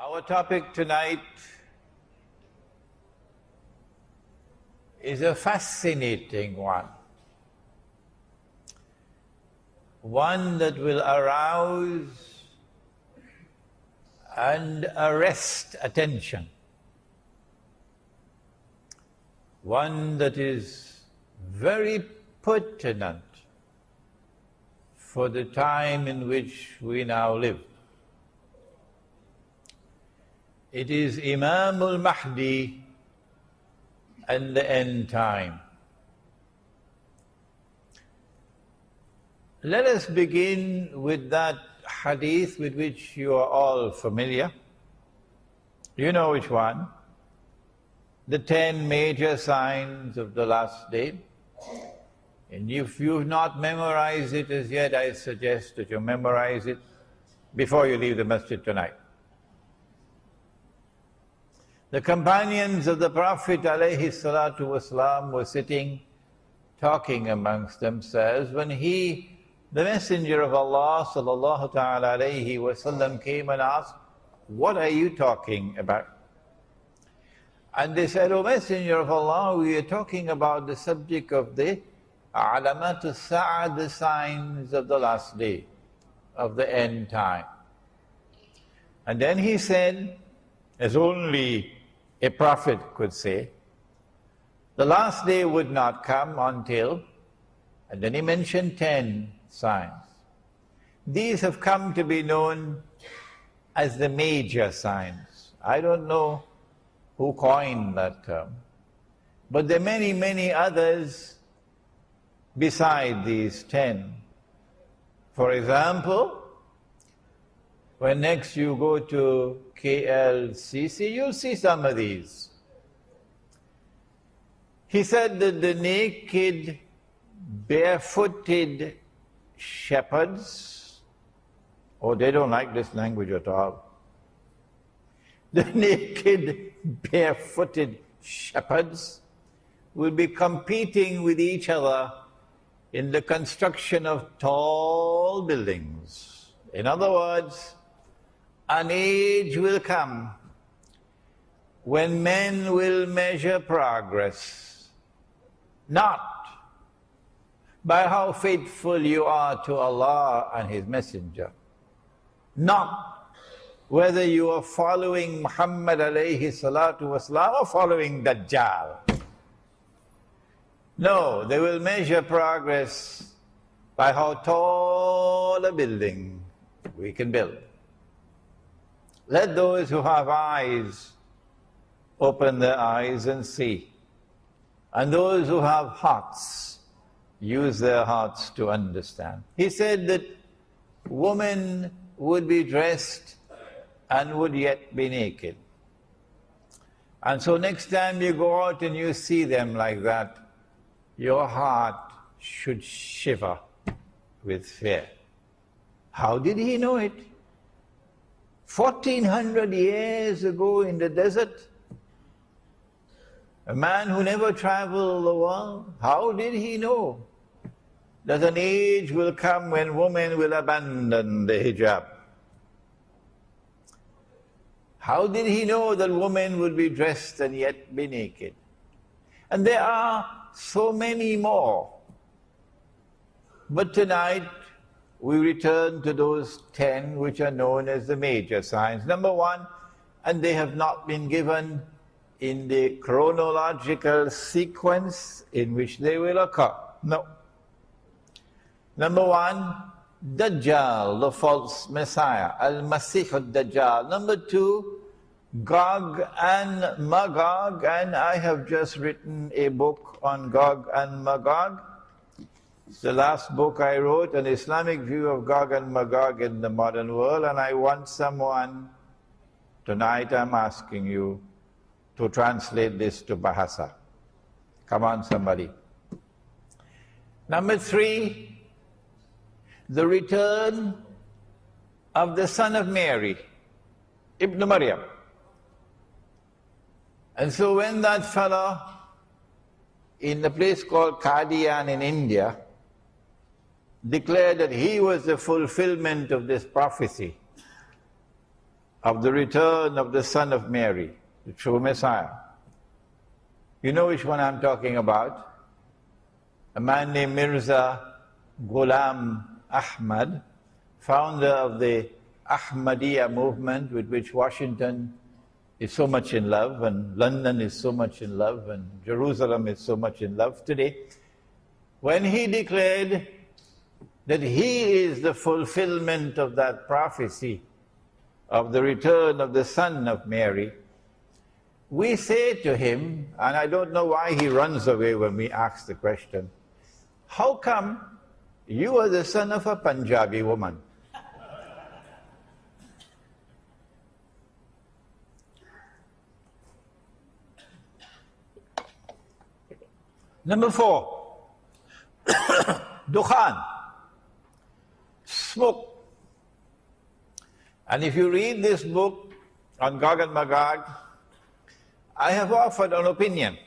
Our topic tonight is a fascinating one that will arouse and arrest attention, one that is very pertinent for the time in which we now live. It is Imam al Mahdi and the end time. Let us begin with that hadith with which you are all familiar. You know which one? The 10 major signs of the last day. And if you've not memorized it as yet, I suggest that you memorize it before you leave the masjid tonight. The companions of the Prophet ﷺ were sitting, talking amongst themselves, when the Messenger of Allah ﷺ came and asked, "What are you talking about?" And they said, "O Messenger of Allah, we are talking about the subject of the Alamatul Sa'ah, the signs of the last day, of the end time." And then he said, as only a prophet could say, the last day would not come until, and then he mentioned 10 signs. These have come to be known as the major signs. I don't know who coined that term, but there are many, many others beside these 10. For example, when next you go to KLCC, you'll see some of these. He said that the naked, barefooted shepherds, they don't like this language at all. The naked, barefooted shepherds will be competing with each other in the construction of tall buildings. In other words, an age will come when men will measure progress not by how faithful you are to Allah and His Messenger, not whether you are following Muhammad alayhi salatu wasalam or following Dajjal. No, they will measure progress by how tall a building we can build. Let those who have eyes open their eyes and see. And those who have hearts, use their hearts to understand. He said that women would be dressed and would yet be naked. And so next time you go out and you see them like that, your heart should shiver with fear. How did he know it? 1400 years ago in the desert, a man who never traveled the world, how did he know that an age will come when women will abandon the hijab? How did he know that women would be dressed and yet be naked? And there are so many more. But tonight, we return to those 10 which are known as the major signs. Number one, and they have not been given in the chronological sequence in which they will occur. No. Number one, Dajjal, the false Messiah, Al-Masih al-Dajjal. Number two, Gog and Magog, and I have just written a book on Gog and Magog. It's the last book I wrote, an Islamic view of Gog and Magog in the modern world, and I want someone, tonight I'm asking you, to translate this to Bahasa. Come on, somebody. Number three, the return of the son of Mary, Ibn Maryam. And so when that fellow in the place called Qadian in India declared that he was the fulfillment of this prophecy, of the return of the Son of Mary, the true Messiah. You know which one I'm talking about? A man named Mirza Ghulam Ahmad, founder of the Ahmadiyya movement, with which Washington is so much in love, and London is so much in love, and Jerusalem is so much in love today. When he declared that he is the fulfillment of that prophecy of the return of the Son of Mary, we say to him, and I don't know why he runs away when we ask the question, how come you are the son of a Punjabi woman? Number 4, dukhan, smoke. And if you read this book on Gog and Magog, I have offered an opinion.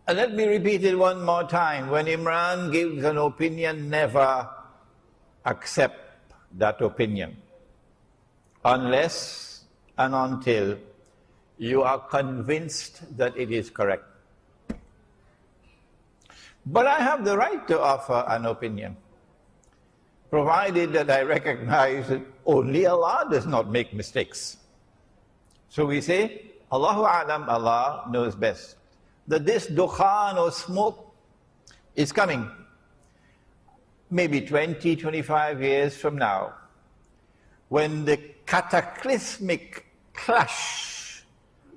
And let me repeat it one more time. When Imran gives an opinion, never accept that opinion unless and until you are convinced that it is correct. But I have the right to offer an opinion, provided that I recognize that only Allah does not make mistakes. So we say, Allahu A'lam, Allah knows best, that this dukhan or smoke is coming maybe 20, 25 years from now, when the cataclysmic clash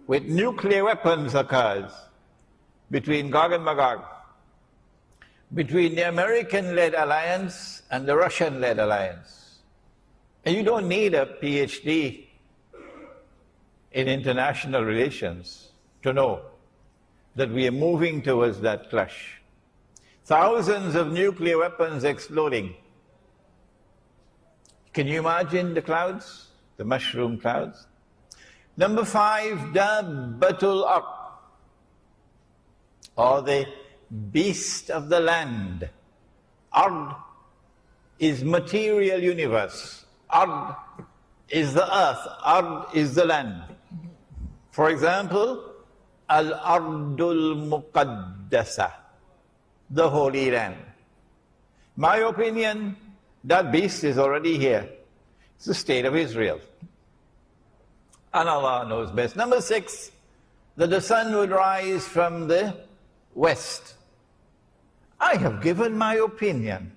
with nuclear weapons occurs between Gog and Magog, between the American-led alliance and the Russian-led alliance. And you don't need a PhD in international relations to know that we are moving towards that clash. Thousands of nuclear weapons exploding. Can you imagine the clouds, the mushroom clouds? Number 5, Dabbatul Ard, or the beast of the land. Ard is material universe. Ard is the earth. Ard is the land. For example, Al-Ardul Muqaddasa, the Holy Land. My opinion, that beast is already here. It's the state of Israel. And Allah knows best. Number 6, that the sun would rise from the west. I have given my opinion,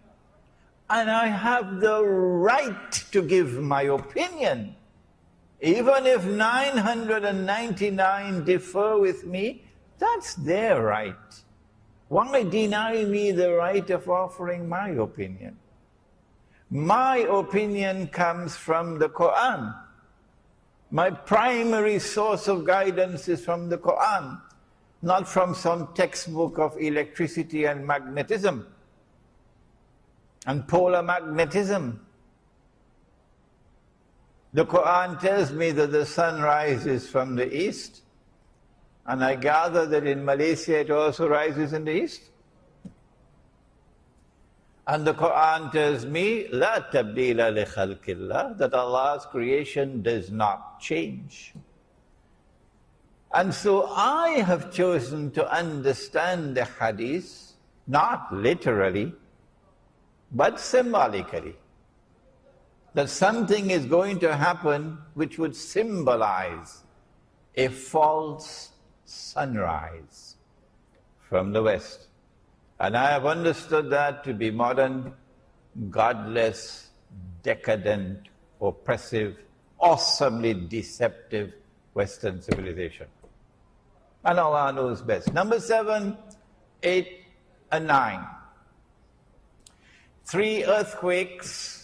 and I have the right to give my opinion. Even if 999 differ with me, that's their right. Why deny me the right of offering my opinion? My opinion comes from the Quran. My primary source of guidance is from the Quran, not from some textbook of electricity and magnetism and polar magnetism. The Quran tells me that the sun rises from the east, and I gather that in Malaysia it also rises in the east. And the Quran tells me, La tabdila li khalqillah, that Allah's creation does not change. And so I have chosen to understand the hadith, not literally, but symbolically. That something is going to happen which would symbolize a false sunrise from the west. And I have understood that to be modern, godless, decadent, oppressive, awesomely deceptive Western civilization. And Allah knows best. Number 7, 8, and 9. 3 earthquakes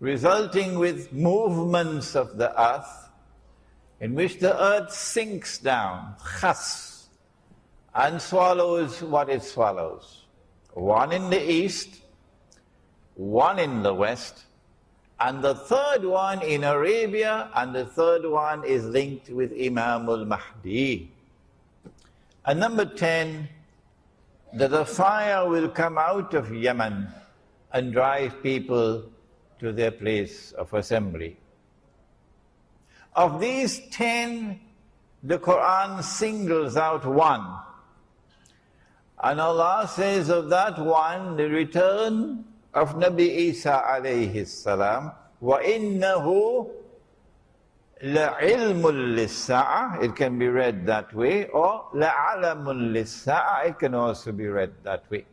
resulting with movements of the earth, in which the earth sinks down, khas, and swallows what it swallows. 1 in the east, 1 in the west, and the 3rd one in Arabia, and the 3rd one is linked with Imam al Mahdi. And number 10, that a fire will come out of Yemen and drive people to their place of assembly. Of these 10, the Quran singles out one. And Allah says of that one, the return of Nabi Isa alayhi salam, وَإِنَّهُ لَعِلْمٌ لِلسَّاعَةِ. It can be read that way, or لَعَلَمٌ لِلسَّاعَةِ. It can also be read that way.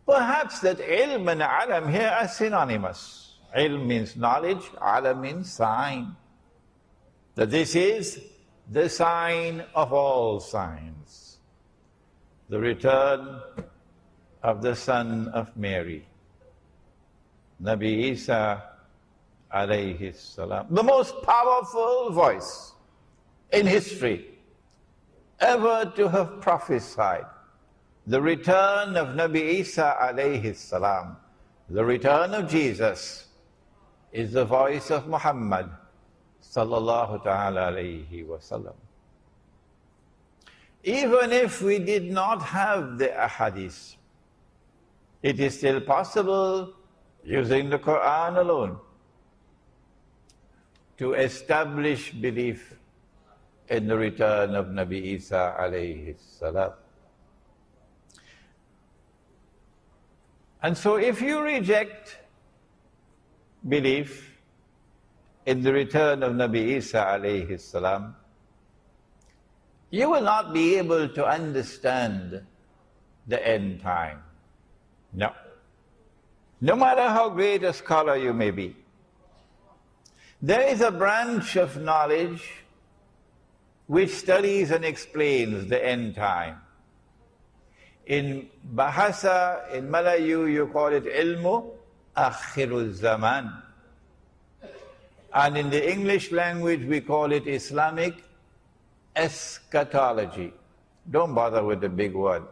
Perhaps that ilm and alam here are synonymous. Ilm means knowledge, alam means sign. That this is the sign of all signs. The return of the son of Mary, Nabi Isa alayhi salam. The most powerful voice in history ever to have prophesied the return of Nabi Isa alayhi salam, the return of Jesus, is the voice of Muhammad sallallahu ta'ala alayhi wa sallam. Even if we did not have the ahadith, it is still possible, using the Quran alone, to establish belief in the return of Nabi Isa alayhi salam. And so if you reject belief in the return of Nabi Isa alayhi salam, you will not be able to understand the end time. No. No matter how great a scholar you may be. There is a branch of knowledge which studies and explains the end time. In Bahasa, in Malayu, you call it ilmu akhirul zaman. And in the English language, we call it Islamic eschatology. Don't bother with the big word.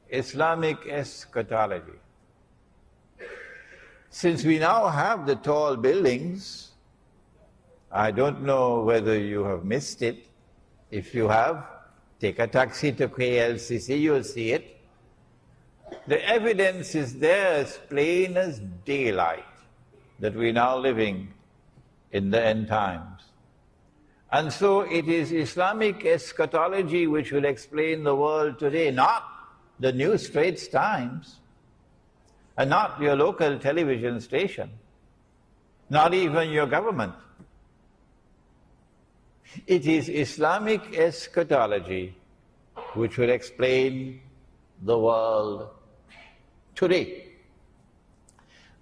Islamic eschatology. Since we now have the tall buildings, I don't know whether you have missed it. If you have, take a taxi to KLCC, you'll see it. The evidence is there as plain as daylight that we're now living in the end times. And so it is Islamic eschatology which will explain the world today, not the New Straits Times, and not your local television station, not even your government. It is Islamic eschatology which will explain the world today.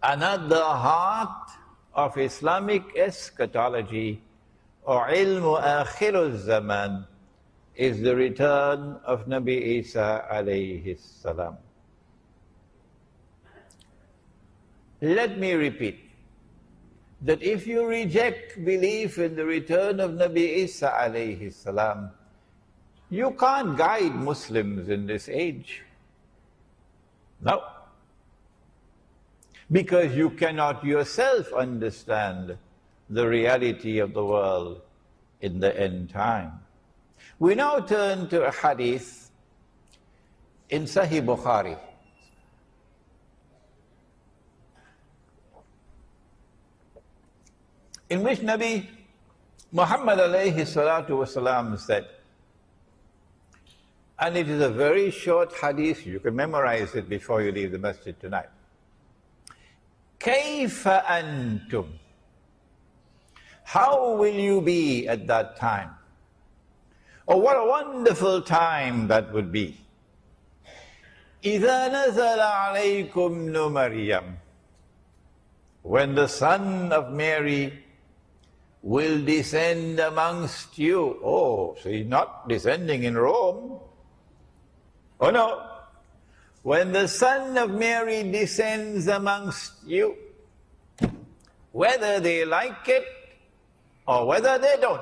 And at the heart of Islamic eschatology, or ilmu akhirul zaman, is the return of Nabi Isa alayhi salam. Let me repeat that if you reject belief in the return of Nabi Isa alayhi salam, you can't guide Muslims in this age. No. Because you cannot yourself understand the reality of the world in the end time. We now turn to a hadith in Sahih Bukhari. In which Nabi Muhammad alayhi salatu wasalam said, and it is a very short hadith, you can memorize it before you leave the masjid tonight. Kayfa antum? How will you be at that time? Oh, what a wonderful time that would be. إِذَا نَزَلَ عَلَيْكُمْ نُ مَرْيَمَ, when the son of Mary will descend amongst you. Oh, so he's not descending in Rome. Oh no. When the son of Mary descends amongst you, whether they like it or whether they don't,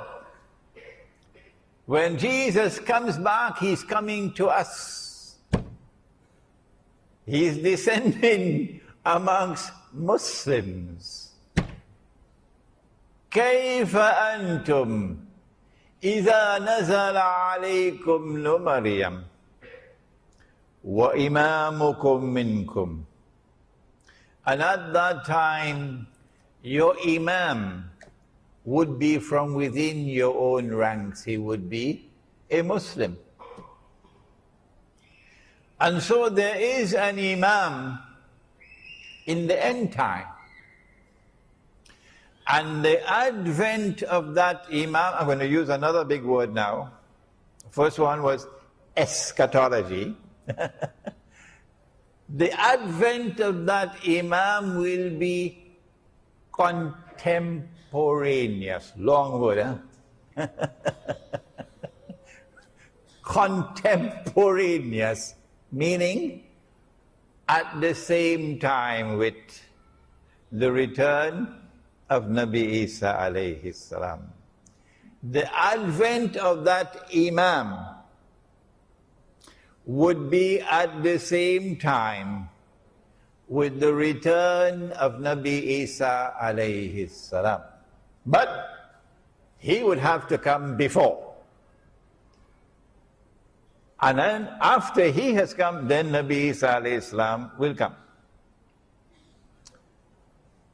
when Jesus comes back, he's coming to us. He's descending amongst Muslims. كيف أنتم إذا نزل عليكم ابن مريم وإمامكم منكم. And at that time, your Imam would be from within your own ranks. He would be a Muslim. And so there is an Imam in the end time. And the advent of that Imam, I'm going to use another big word now. First one was eschatology. The advent of that Imam will be contemporaneous. Long word, huh? Contemporaneous, meaning at the same time with the return of Nabi Isa alayhi salam. The advent of that Imam would be at the same time with the return of Nabi Isa alayhi salam. But he would have to come before. And then after he has come, then Nabi Isa alayhi salam will come.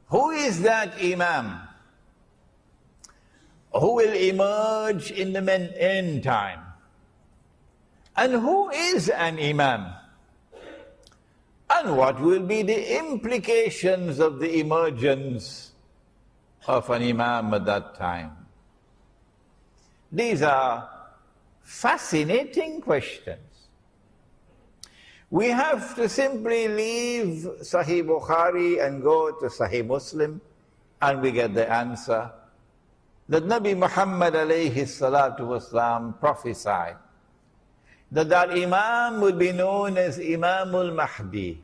Who is that Imam who will emerge in the end time? And who is an Imam? And what will be the implications of the emergence of an Imam at that time? These are fascinating questions. We have to simply leave Sahih Bukhari and go to Sahih Muslim, and we get the answer that Nabi Muhammad alayhi salatu wasalam prophesied that that Imam would be known as Imam al Mahdi,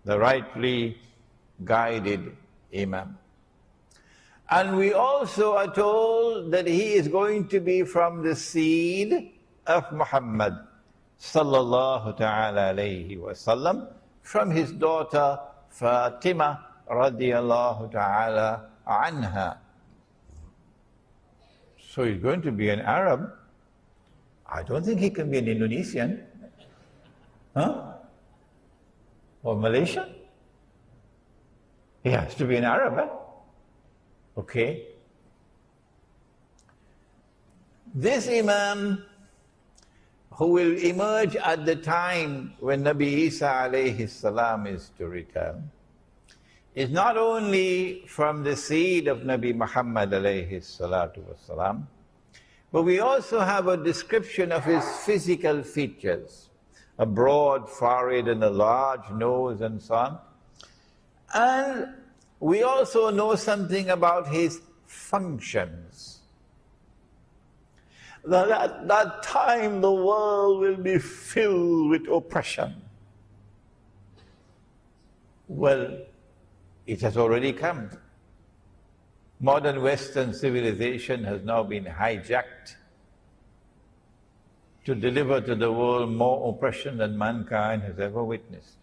the rightly guided Imam. And we also are told that he is going to be from the seed of Muhammad sallallahu ta'ala alayhi wasallam, from his daughter Fatima radiyallahu ta'ala anha. So he's going to be an Arab. I don't think he can be an Indonesian. Huh? Or Malaysian. He has to be an Arab, eh? Okay. This Imam who will emerge at the time when Nabi Isa alayhi salam is to return is not only from the seed of Nabi Muhammad alayhi salatu wasalam, but we also have a description of his physical features, a broad forehead and a large nose and so on. And we also know something about his functions. That at that time the world will be filled with oppression. Well, it has already come. Modern Western civilization has now been hijacked to deliver to the world more oppression than mankind has ever witnessed.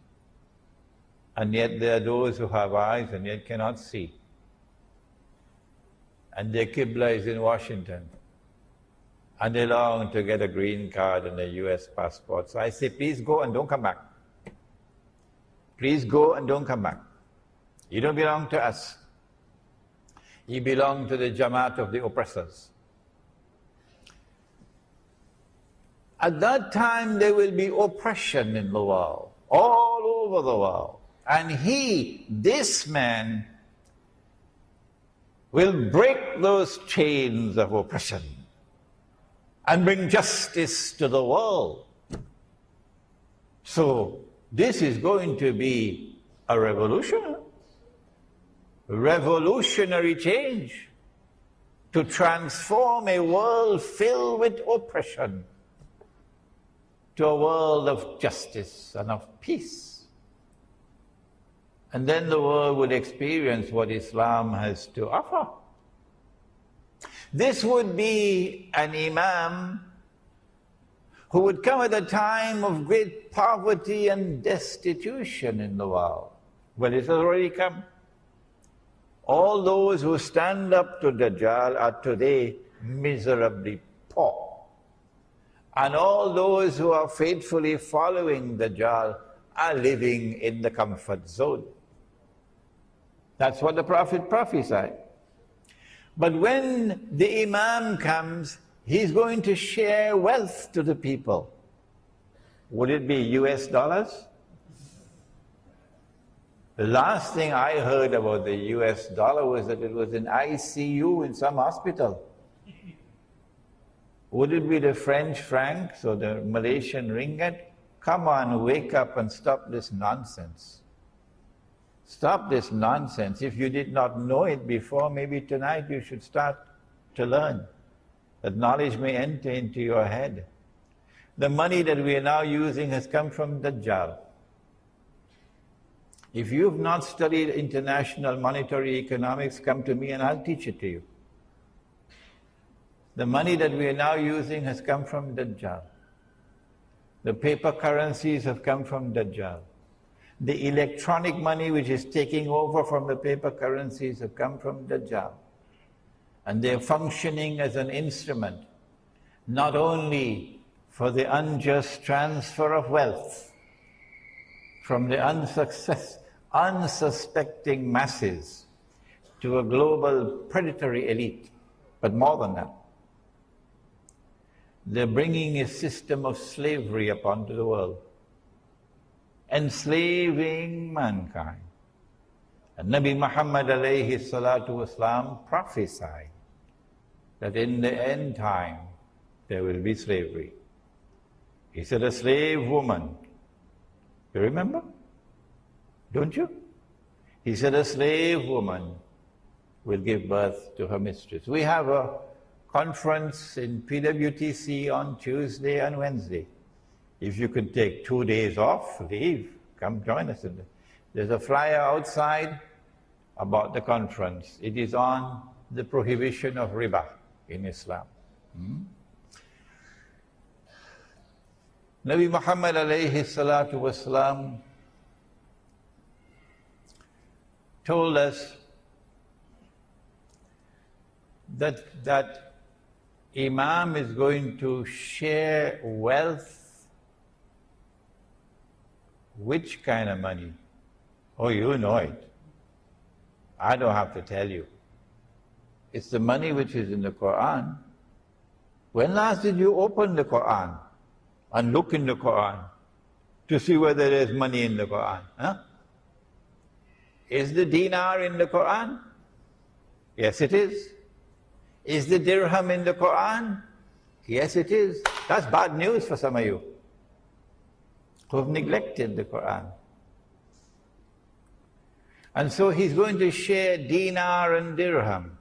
And yet there are those who have eyes and yet cannot see. And their Qibla is in Washington. And they long to get a green card and a US passport. So I say, please go and don't come back. Please go and don't come back. You don't belong to us. You belong to the Jamaat of the oppressors. At that time there will be oppression in the world, all over the world. And this man, will break those chains of oppression and bring justice to the world. So this is going to be a revolutionary change to transform a world filled with oppression to a world of justice and of peace. And then the world would experience what Islam has to offer. This would be an Imam who would come at a time of great poverty and destitution in the world. Well, it has already come. All those who stand up to Dajjal are today miserably poor. And all those who are faithfully following Dajjal are living in the comfort zone. That's what the Prophet prophesied. But when the Imam comes, he's going to share wealth to the people. Would it be US dollars? The last thing I heard about the US dollar was that it was in ICU in some hospital. Would it be the French francs or the Malaysian ringgit? Come on, wake up and stop this nonsense. Stop this nonsense. If you did not know it before, maybe tonight you should start to learn. That knowledge may enter into your head. The money that we are now using has come from Dajjal. If you've not studied international monetary economics, come to me and I'll teach it to you. The money that we are now using has come from Dajjal. The paper currencies have come from Dajjal. The electronic money which is taking over from the paper currencies have come from Dajjal. And they're functioning as an instrument, not only for the unjust transfer of wealth from the unsuspecting masses to a global predatory elite, but more than that. They're bringing a system of slavery upon the world, enslaving mankind. And Nabi Muhammad alayhi salatu wasalam prophesied that in the end time there will be slavery. He said a slave woman, you remember? Don't you? He said a slave woman will give birth to her mistress. We have a conference in PWTC on Tuesday and Wednesday. If you could take 2 days off, leave, come join us. There's a flyer outside about the conference. It is on the prohibition of riba in Islam. Nabi Muhammad alayhi salatu wasalam told us that Imam is going to share wealth. Which kind of money? Oh, you know it. I don't have to tell you. It's the money which is in the Quran. When last did you open the Quran and look in the Quran to see whether there's money in the Quran? Huh? Is the dinar in the Quran? Yes, it is. Is the dirham in the Quran? Yes, it is. That's bad news for some of you who have neglected the Quran. And so he's going to share dinar and dirham,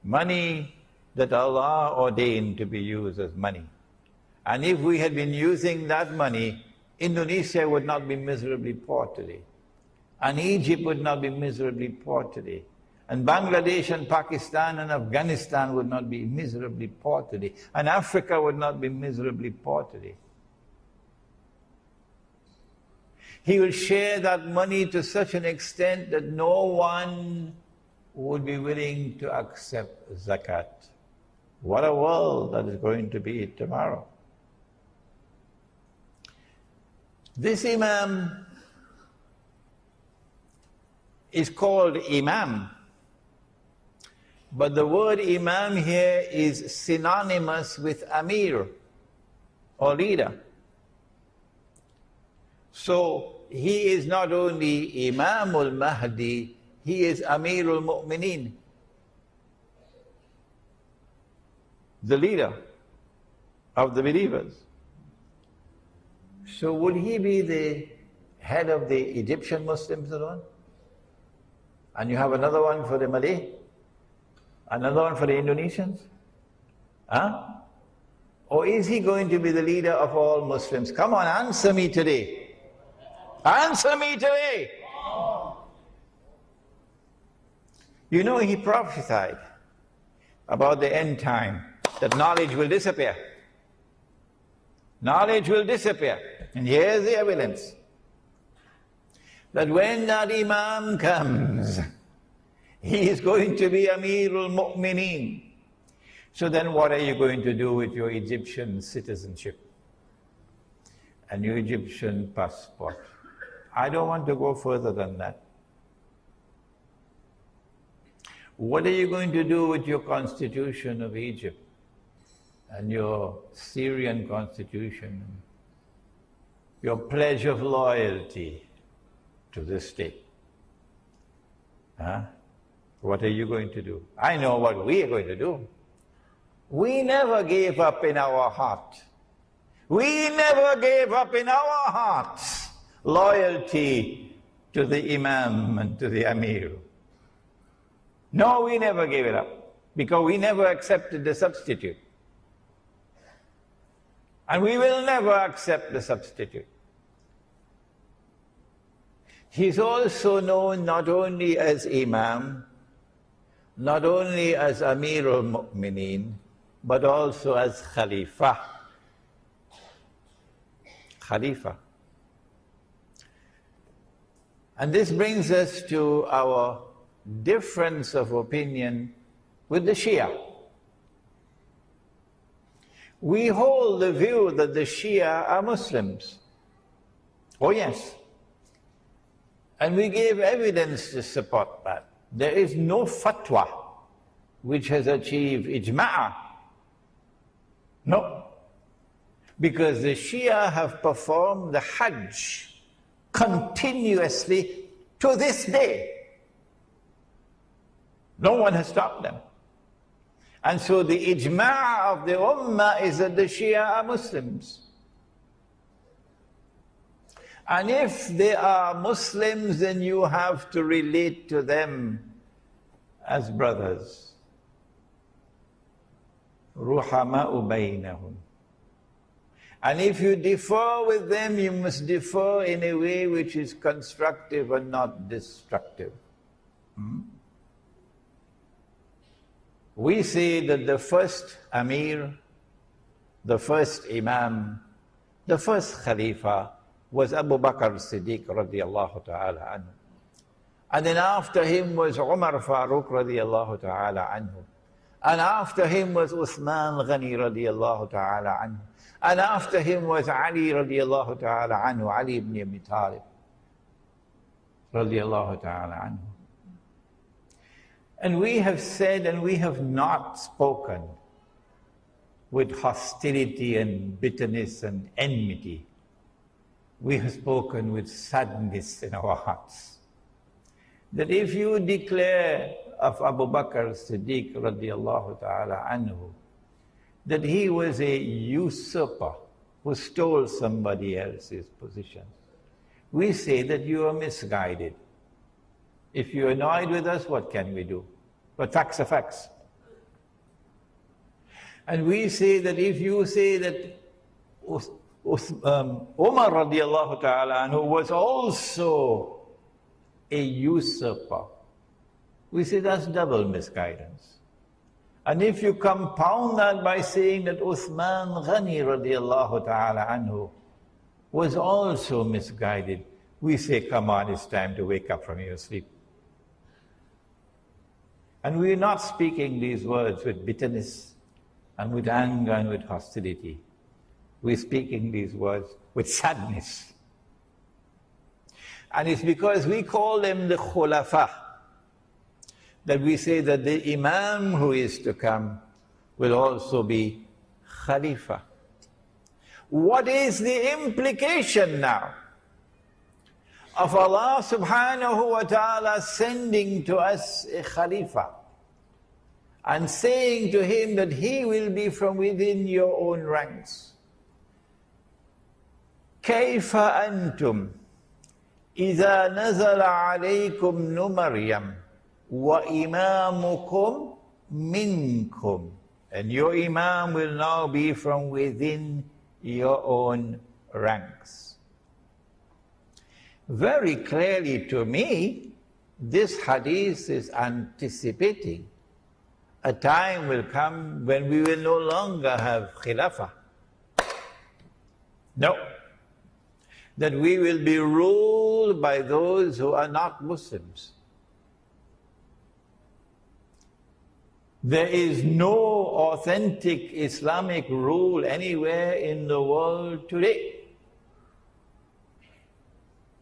money that Allah ordained to be used as money. And if we had been using that money, Indonesia would not be miserably poor today. And Egypt would not be miserably poor today. And Bangladesh and Pakistan and Afghanistan would not be miserably poor today. And Africa would not be miserably poor today. He will share that money to such an extent that no one would be willing to accept zakat. What a world that is going to be tomorrow. This Imam is called Imam, but the word Imam here is synonymous with Amir or leader. So he is not only Imam al Mahdi, he is Amir al Mu'mineen, the leader of the believers. So would he be the head of the Egyptian Muslims alone? And you have another one for the Malay? Another one for the Indonesians? Huh? Or is he going to be the leader of all Muslims? Come on, answer me today. Answer me today. You know, he prophesied about the end time, that knowledge will disappear. Knowledge will disappear. And here's the evidence. That when that Imam comes, he is going to be Amirul Mu'mineen. So then what are you going to do with your Egyptian citizenship and your Egyptian passport? I don't want to go further than that. What are you going to do with your constitution of Egypt and your Syrian constitution, your pledge of loyalty to the state? Huh? What are you going to do? I know what we are going to do. We never gave up in our heart. We never gave up in our hearts loyalty to the Imam and to the Amir. No, we never gave it up, because we never accepted the substitute. And we will never accept the substitute. He's also known not only as Imam, not only as Amir al-Mu'mineen, but also as Khalifa. Khalifa. And this brings us to our difference of opinion with the Shia. We hold the view that the Shia are Muslims. Oh yes. And we gave evidence to support that. There is no fatwa which has achieved ijma'a. No. Because the Shia have performed the Hajj continuously to this day. No one has stopped them. And so the ijma' of the ummah is that the Shia are Muslims. And if they are Muslims, then you have to relate to them as brothers. Ruhama'u baynahum. And if you differ with them, you must differ in a way which is constructive and not destructive. We say that the first Amir, the first Imam, the first Khalifa was Abu Bakr Siddiq radiallahu ta'ala anhu. And then after him was Umar Farooq radiallahu ta'ala anhu. And after him was Uthman Ghani radiallahu ta'ala anhu. And after him was Ali radiallahu ta'ala anhu, Ali ibn Abi Talib radiallahu ta'ala anhu. And we have said, and we have not spoken with hostility and bitterness and enmity. We have spoken with sadness in our hearts. That if you declare of Abu Bakr Siddiq radiallahu ta'ala anhu, that he was a usurper who stole somebody else's position, we say that you are misguided. If you're annoyed with us, what can we do? But facts are facts. And we say that if you say that Umar radiallahu ta'ala anhu was also a usurper, we say that's double misguidance. And if you compound that by saying that Uthman Ghani radiallahu ta'ala anhu was also misguided, we say, come on, it's time to wake up from your sleep. And we're not speaking these words with bitterness and with anger and with hostility. We're speaking these words with sadness. And it's because we call them the khulafa that we say that the Imam who is to come will also be Khalifa. What is the implication now of Allah subhanahu wa ta'ala sending to us a Khalifa and saying to him that he will be from within your own ranks? كيف أنتم إذا نزل عليكم مريم وإمامكم منكم, and your Imam will now be from within your own ranks. Very clearly to me, this hadith is anticipating a time will come when we will no longer have khilafah. No. That we will be ruled by those who are not Muslims. There is no authentic Islamic rule anywhere in the world today.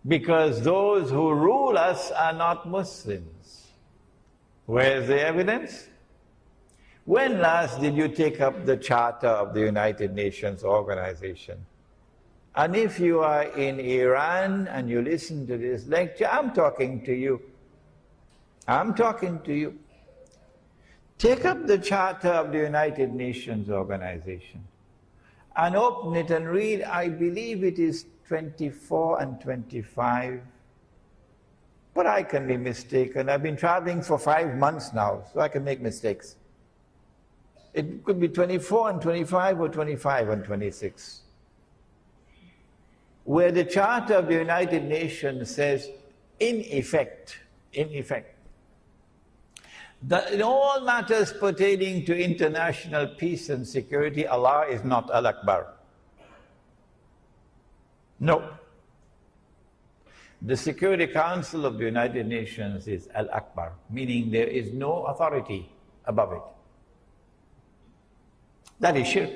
Because those who rule us are not Muslims. Where's the evidence? When last did you take up the Charter of the United Nations Organization? And if you are in Iran and you listen to this lecture, I'm talking to you. I'm talking to you. Take up the Charter of the United Nations Organization and open it and read, I believe it is 24 and 25. But I can be mistaken. I've been traveling for 5 months now, so I can make mistakes. It could be 24 and 25 or 25 and 26. Where the Charter of the United Nations says, in effect, that in all matters pertaining to international peace and security, Allah is not Al-Akbar. No. The Security Council of the United Nations is Al-Akbar, meaning there is no authority above it. That is shirk.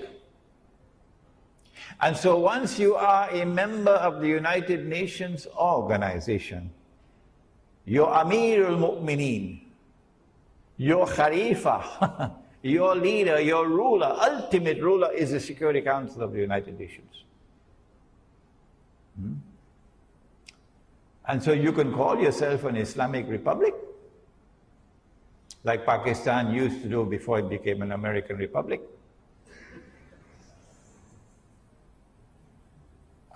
And so once you are a member of the United Nations organization, your Amir al-Mu'mineen, your Khalifa, your leader, your ruler, ultimate ruler is the Security Council of the United Nations. And so you can call yourself an Islamic Republic, like Pakistan used to do before it became an American Republic.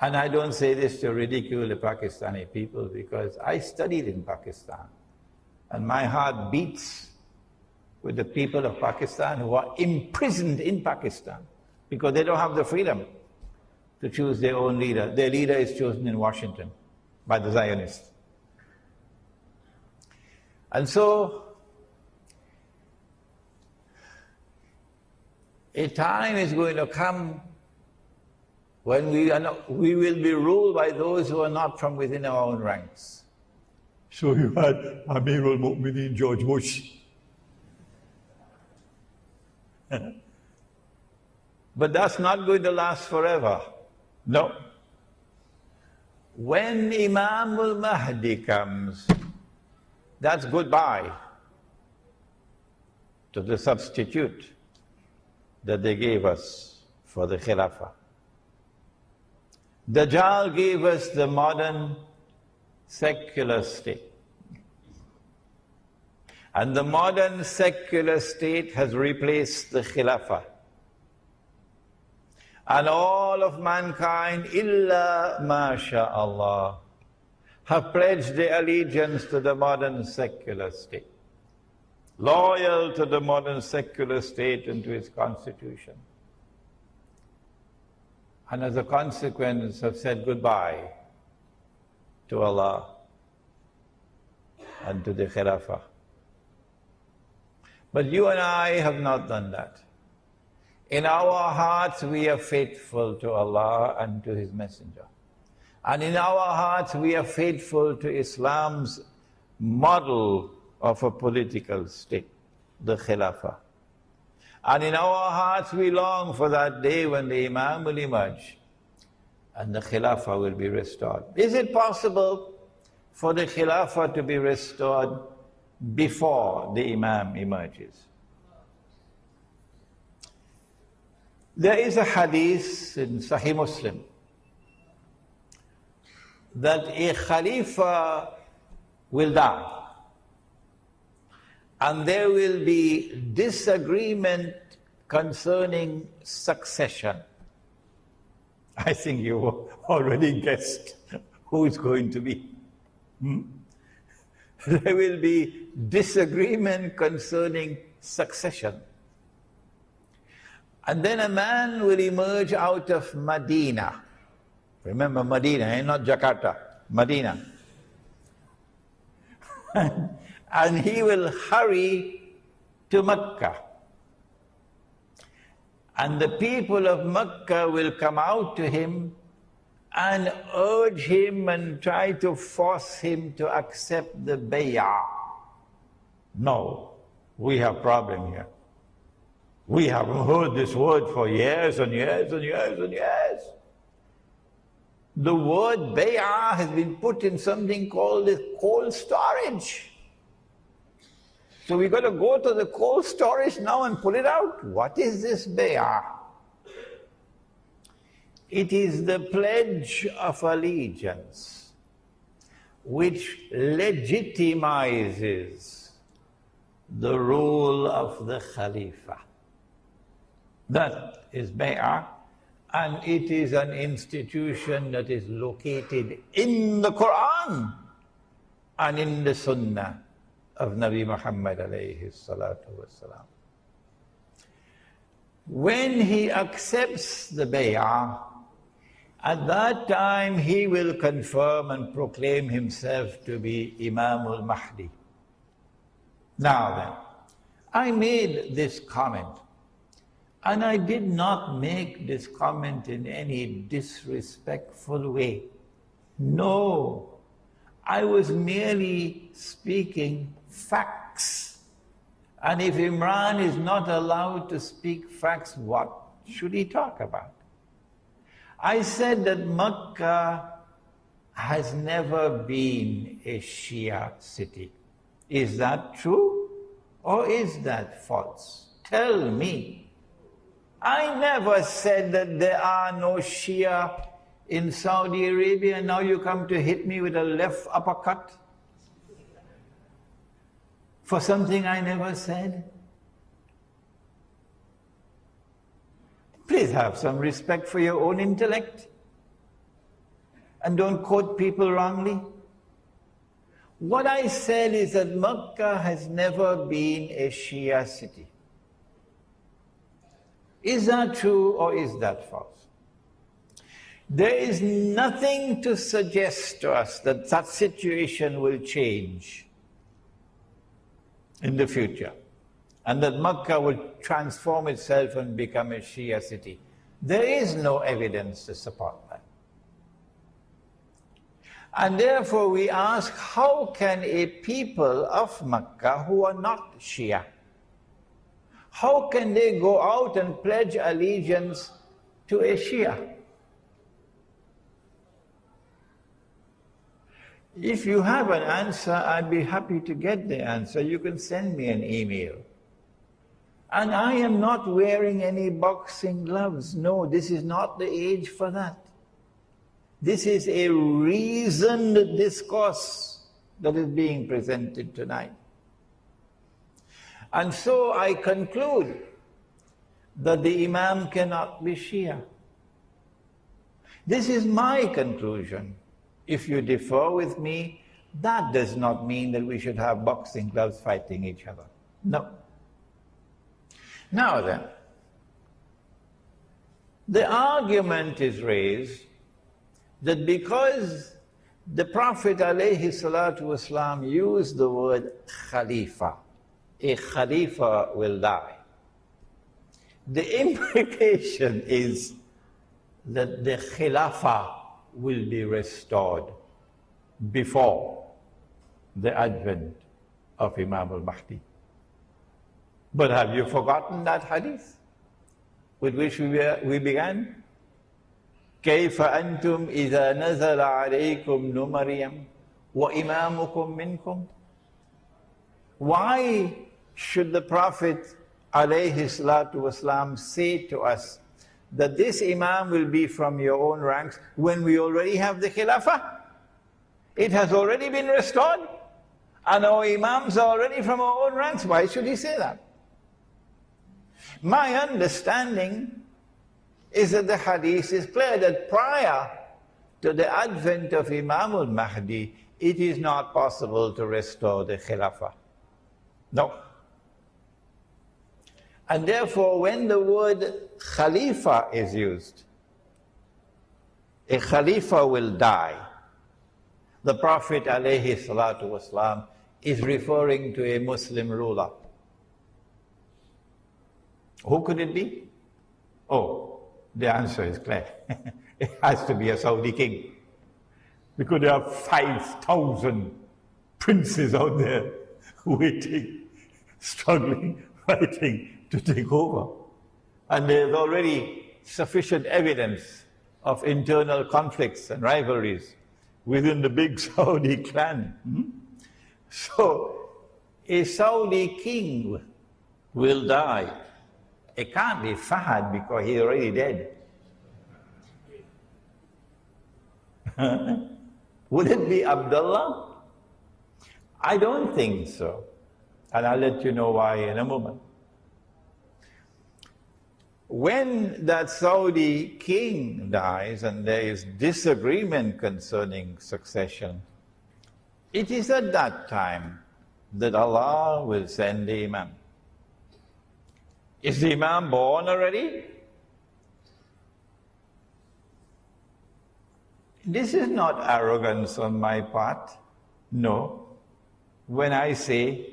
And I don't say this to ridicule the Pakistani people, because I studied in Pakistan. And my heart beats with the people of Pakistan who are imprisoned in Pakistan because they don't have the freedom to choose their own leader. Their leader is chosen in Washington by the Zionists. And so, a time is going to come when we will be ruled by those who are not from within our own ranks. So you had Amir al-Mu'mineen George Bush. But that's not going to last forever. No. When Imam al Mahdi comes, that's goodbye to the substitute that they gave us for the Khilafah. Dajjal gave us the modern secular state. And the modern secular state has replaced the Khilafah. And all of mankind, illa masha'Allah, have pledged their allegiance to the modern secular state, loyal to the modern secular state and to its constitution. And as a consequence have said goodbye to Allah and to the Khilafah. But you and I have not done that. In our hearts we are faithful to Allah and to His Messenger. And in our hearts we are faithful to Islam's model of a political state, the Khilafah. And in our hearts we long for that day when the Imam will emerge and the Khilafah will be restored. Is it possible for the Khilafah to be restored before the Imam emerges? There is a hadith in Sahih Muslim that a Khalifa will die and there will be disagreement concerning succession. I think you already guessed who it's going to be. There will be disagreement concerning succession. And then a man will emerge out of Medina. Remember Medina, not Jakarta, Medina. And he will hurry to Mecca. And the people of Mecca will come out to him and urge him and try to force him to accept the bay'ah. No, we have a problem here. We have heard this word for years and years and years and years. The word bay'ah has been put in something called cold storage. So we got to go to the cold storage now and pull it out. What is this bay'ah? It is the pledge of allegiance which legitimizes the rule of the Khalifa. That is bay'ah, and it is an institution that is located in the Quran and in the Sunnah of Nabi Muhammad alayhi salatu wasalam. When he accepts the bay'ah, at that time he will confirm and proclaim himself to be Imam al Mahdi. Now then, I made this comment, and I did not make this comment in any disrespectful way. No, I was merely speaking facts. And if Imran is not allowed to speak facts, what should he talk about? I said that Makkah has never been a Shia city. Is that true or is that false? Tell me. I never said that there are no Shia in Saudi Arabia, and now you come to hit me with a left uppercut for something I never said. Please have some respect for your own intellect and don't quote people wrongly. What I said is that Makkah has never been a Shia city. Is that true or is that false? There is nothing to suggest to us that that situation will change in the future, and that Makkah will transform itself and become a Shia city. There is no evidence to support that. And therefore we ask, how can a people of Makkah who are not Shia, how can they go out and pledge allegiance to a Shia? If you have an answer, I'd be happy to get the answer. You can send me an email. And I am not wearing any boxing gloves. No, this is not the age for that. This is a reasoned discourse that is being presented tonight. And so I conclude that the Imam cannot be Shia. This is my conclusion. If you differ with me, that does not mean that we should have boxing gloves fighting each other. No. Now then, the argument is raised that because the Prophet ﷺ used the word Khalifa, a Khalifa will die. The implication is that the Khilafah will be restored before the advent of Imam al Mahdi. But have you forgotten that hadith with which we began? كيف أنتم إذا نزل عليكم ابن مريم وإمامكم منكم? Why should the Prophet ﷺ say to us that this Imam will be from your own ranks when we already have the Khilafah? It has already been restored, and our Imams are already from our own ranks. Why should he say that? My understanding is that the hadith is clear that prior to the advent of Imam al Mahdi, it is not possible to restore the Khilafah. No. And therefore, when the word Khalifa is used, a Khalifa will die. The Prophet ﷺ is referring to a Muslim ruler. Who could it be? Oh, the answer is clear. It has to be a Saudi king. Because there are 5,000 princes out there waiting, struggling, fighting to take over. And there's already sufficient evidence of internal conflicts and rivalries within the big Saudi clan. So, a Saudi king will die. It can't be Fahd because he's already dead. Would it be Abdullah? I don't think so. And I'll let you know why in a moment. When that Saudi king dies and there is disagreement concerning succession, it is at that time that Allah will send the Imam. Is the Imam born already? This is not arrogance on my part. No. When I say,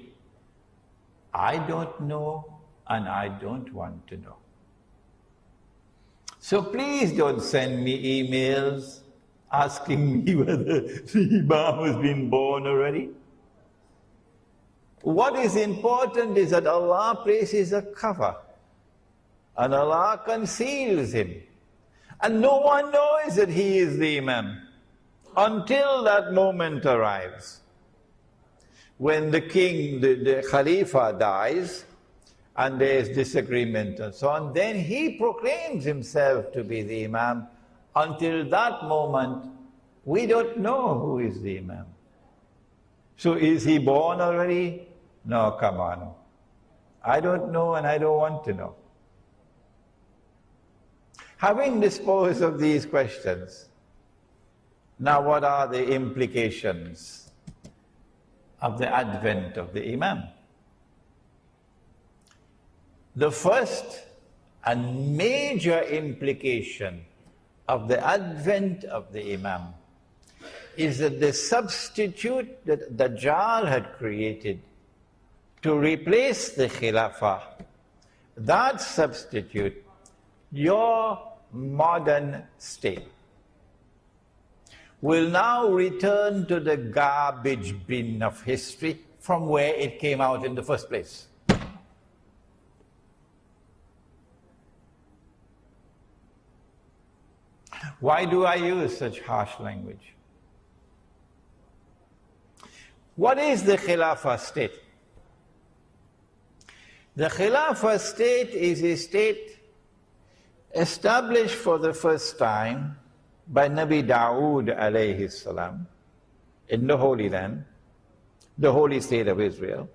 I don't know and I don't want to know. So please don't send me emails asking me whether the Imam has been born already. What is important is that Allah places a cover and Allah conceals him. And no one knows that he is the Imam until that moment arrives. When the king, the Khalifa dies, and there is disagreement and so on, then he proclaims himself to be the Imam. Until that moment, we don't know who is the Imam. So is he born already? No, come on. I don't know and I don't want to know. Having disposed of these questions, now what are the implications of the advent of the Imam? The first and major implication of the advent of the Imam is that the substitute that Dajjal had created to replace the Khilafah, that substitute, your modern state, will now return to the garbage bin of history from where it came out in the first place. Why do I use such harsh language? What is the Khilafah state? The Khilafah state is a state established for the first time by Nabi Dawood alayhi salam in the Holy Land, the holy state of Israel,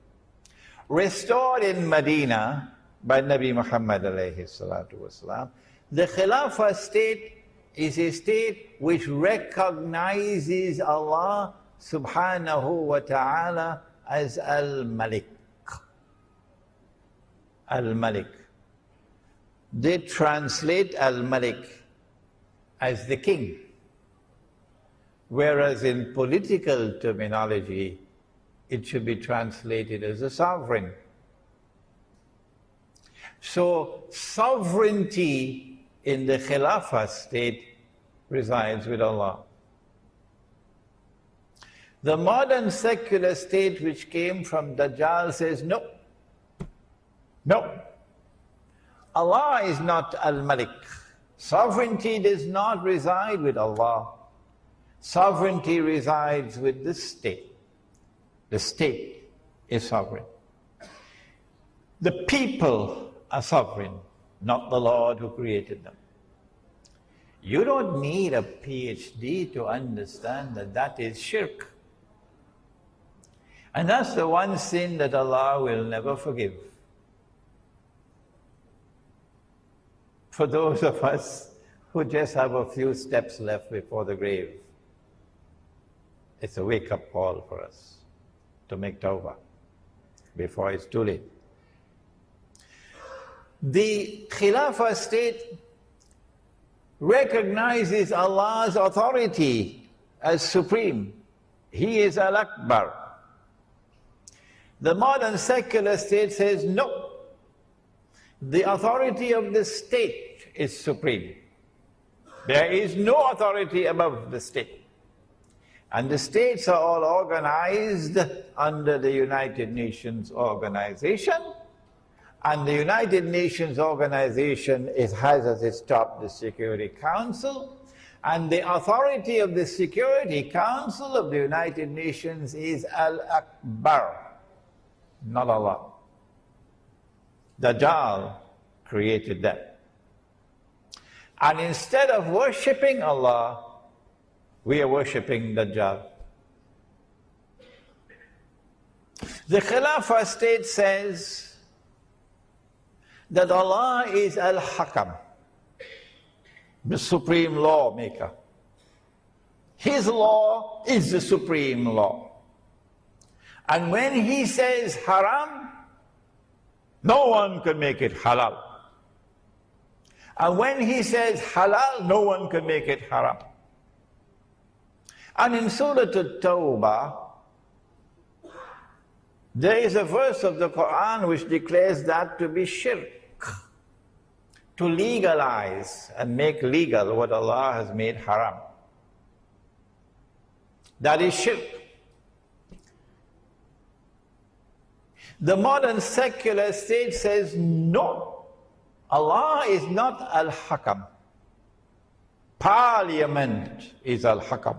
restored in Medina by Nabi Muhammad alayhi salatu wasalam. The Khilafah state is a state which recognizes Allah subhanahu wa ta'ala as Al-Malik. Al-Malik. They translate Al-Malik as the king, whereas in political terminology, it should be translated as a sovereign. So sovereignty in the Khilafah state resides with Allah. The modern secular state which came from Dajjal says, no, no. Allah is not Al-Malik. Sovereignty does not reside with Allah. Sovereignty resides with the state. The state is sovereign. The people are sovereign, not the Lord who created them. You don't need a PhD to understand that that is shirk. And that's the one sin that Allah will never forgive. For those of us who just have a few steps left before the grave, it's a wake-up call for us to make tawbah before it's too late. The Khilafah state recognizes Allah's authority as supreme. He is Al-Akbar. The modern secular state says, no, the authority of the state is supreme. There is no authority above the state. And the states are all organized under the United Nations organization. And the United Nations organization has at its top the Security Council. And the authority of the Security Council of the United Nations is Al-Akbar. not Allah. Dajjal created that. And instead of worshipping Allah, we are worshipping Dajjal. The Khilafah state says that Allah is Al-Hakam, the supreme lawmaker. His law is the supreme law. And when He says haram, no one can make it halal. And when He says halal, no one can make it haram. And in Surah At-Tawbah, there is a verse of the Quran which declares that to be shirk, to legalize and make legal what Allah has made haram. That is shirk. The modern secular state says, no, Allah is not Al-Hakam. Parliament is Al-Hakam.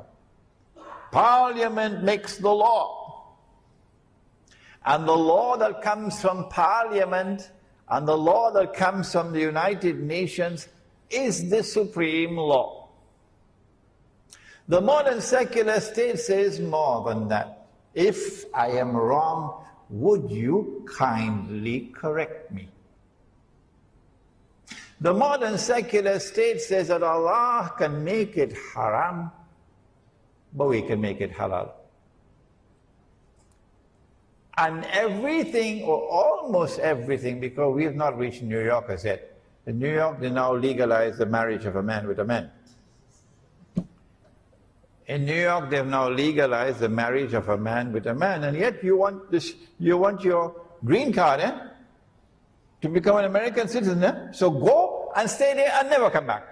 Parliament makes the law. And the law that comes from Parliament and the law that comes from the United Nations is the supreme law. The modern secular state says more than that. If I am wrong, would you kindly correct me? The modern secular state says that Allah can make it haram, but we can make it halal. And everything, or almost everything, because we have not reached New York as yet. In New York, they now legalize the marriage of a man with a man. In New York, they have now legalized the marriage of a man with a man, and yet you want this, you want your green card, to become an American citizen, So go and stay there and never come back.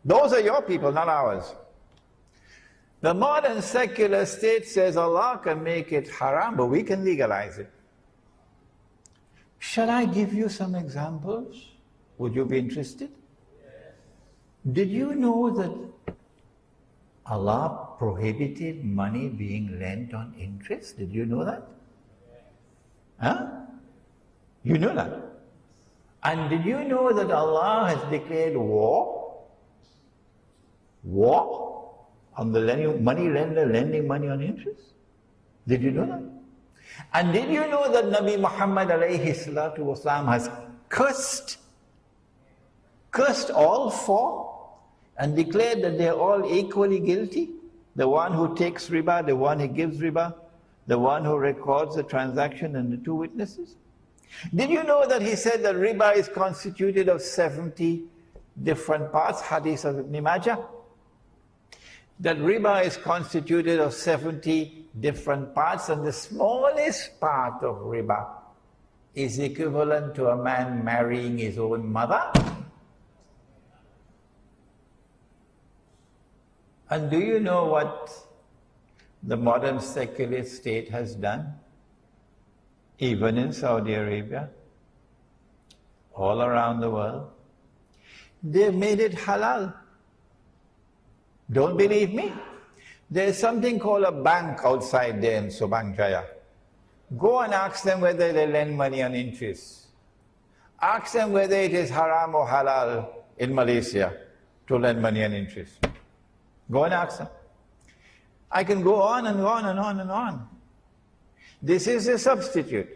Those are your people, not ours. The modern secular state says Allah can make it haram, but we can legalize it. Shall I give you some examples? Would you be interested? Did you know that Allah prohibited money being lent on interest? Did you know that? Huh? You know that? And did you know that Allah has declared war? War on the money lender lending money on interest? Did you know that? And did you know that Nabi Muhammad alayhi salatu wasalam has cursed all four and declared that they are all equally guilty? The one who takes riba, the one who gives riba, the one who records the transaction, and the two witnesses. Did you know that he said that riba is constituted of 70 different parts? Hadith of Ibn Majah. That riba is constituted of 70 different parts, and the smallest part of riba is equivalent to a man marrying his own mother. And do you know what the modern secular state has done? Even in Saudi Arabia, all around the world, they've made it halal. Don't believe me? There's something called a bank outside there in Subang Jaya. Go and ask them whether they lend money on interest. Ask them whether it is haram or halal in Malaysia to lend money on interest. Go and ask them. I can go on and on and on and on. This is a substitute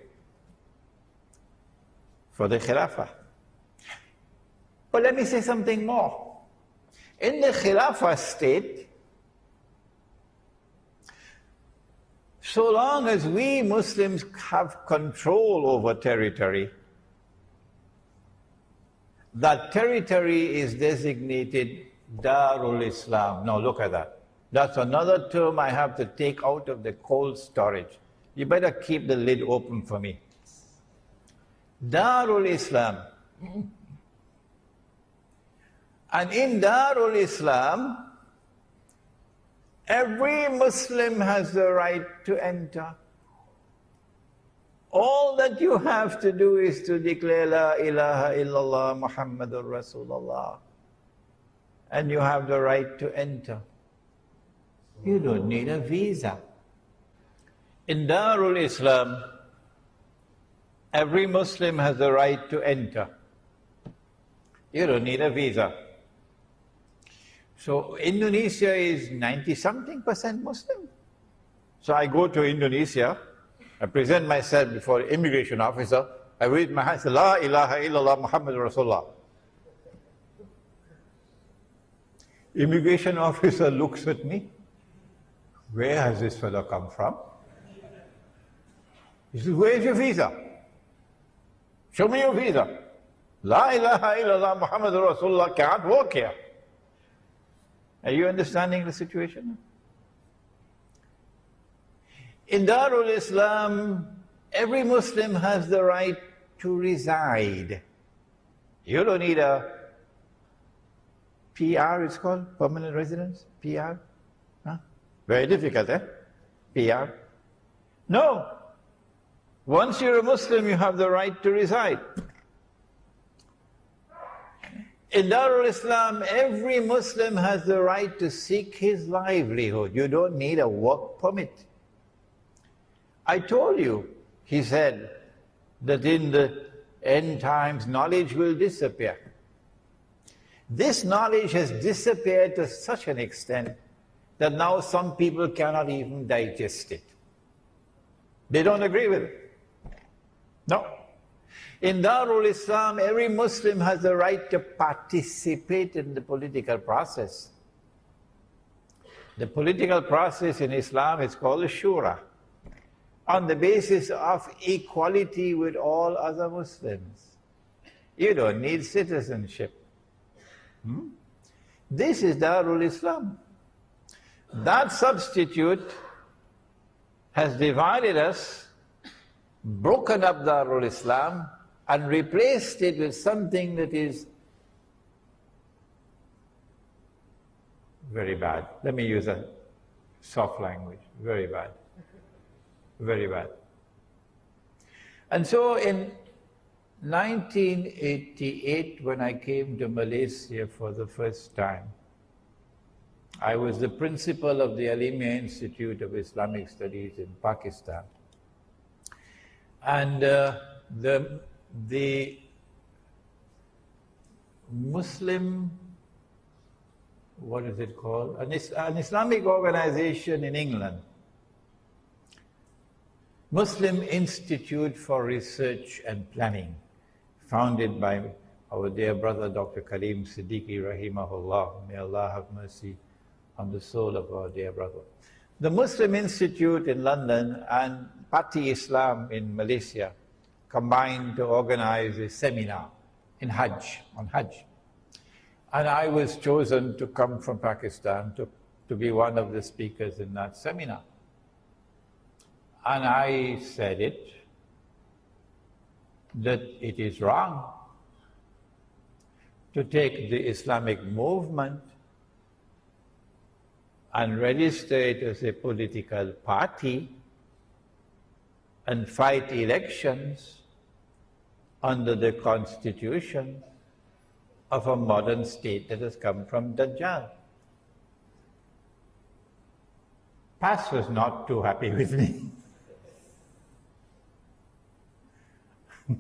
for the Khilafah. But let me say something more. In the Khilafah state, so long as we Muslims have control over territory, that territory is designated Darul Islam. Now look at that. That's another term I have to take out of the cold storage. You better keep the lid open for me. Darul Islam. And in Darul Islam, every Muslim has the right to enter. All that you have to do is to declare La ilaha illallah Muhammadur Rasulullah, and you have the right to enter. You don't need a visa. In Darul Islam, every Muslim has the right to enter. You don't need a visa. So Indonesia is 90-something% Muslim. So I go to Indonesia, I present myself before the immigration officer, I raise my hand, say, La ilaha illallah Muhammad Rasulullah. Immigration officer looks at me. Where has this fellow come from? He says, where is your visa? Show me your visa. La ilaha illallah Muhammad Rasulullah can't work here. Are you understanding the situation? In Darul Islam, every Muslim has the right to reside. You don't need a PR, it's called, permanent residence, PR. Huh? Very difficult, eh? PR. No. Once you're a Muslim, you have the right to reside. In Darul Islam, every Muslim has the right to seek his livelihood. You don't need a work permit. I told you, he said, that in the end times, knowledge will disappear. This knowledge has disappeared to such an extent that now some people cannot even digest it. They don't agree with it. No. In Darul Islam, every Muslim has the right to participate in the political process. The political process in Islam is called a shura, on the basis of equality with all other Muslims. You don't need citizenship. This is Darul Islam. That substitute has divided us, broken up Darul Islam, and replaced it with something that is very bad. Let me use a soft language. Very bad. Very bad. And so in 1988, when I came to Malaysia for the first time, I was the principal of the Alimia Institute of Islamic Studies in Pakistan. And the Muslim, what is it called? An Islamic organization in England, Muslim Institute for Research and Planning, founded by our dear brother Dr. Karim Siddiqui rahimahullah. May Allah have mercy on the soul of our dear brother. The Muslim Institute in London and Party Islam in Malaysia combined to organize a seminar in Hajj, on Hajj. And I was chosen to come from Pakistan to be one of the speakers in that seminar. And I said it, that it is wrong to take the Islamic movement and register it as a political party and fight elections under the constitution of a modern state that has come from Dajjal. Paz was not too happy with me.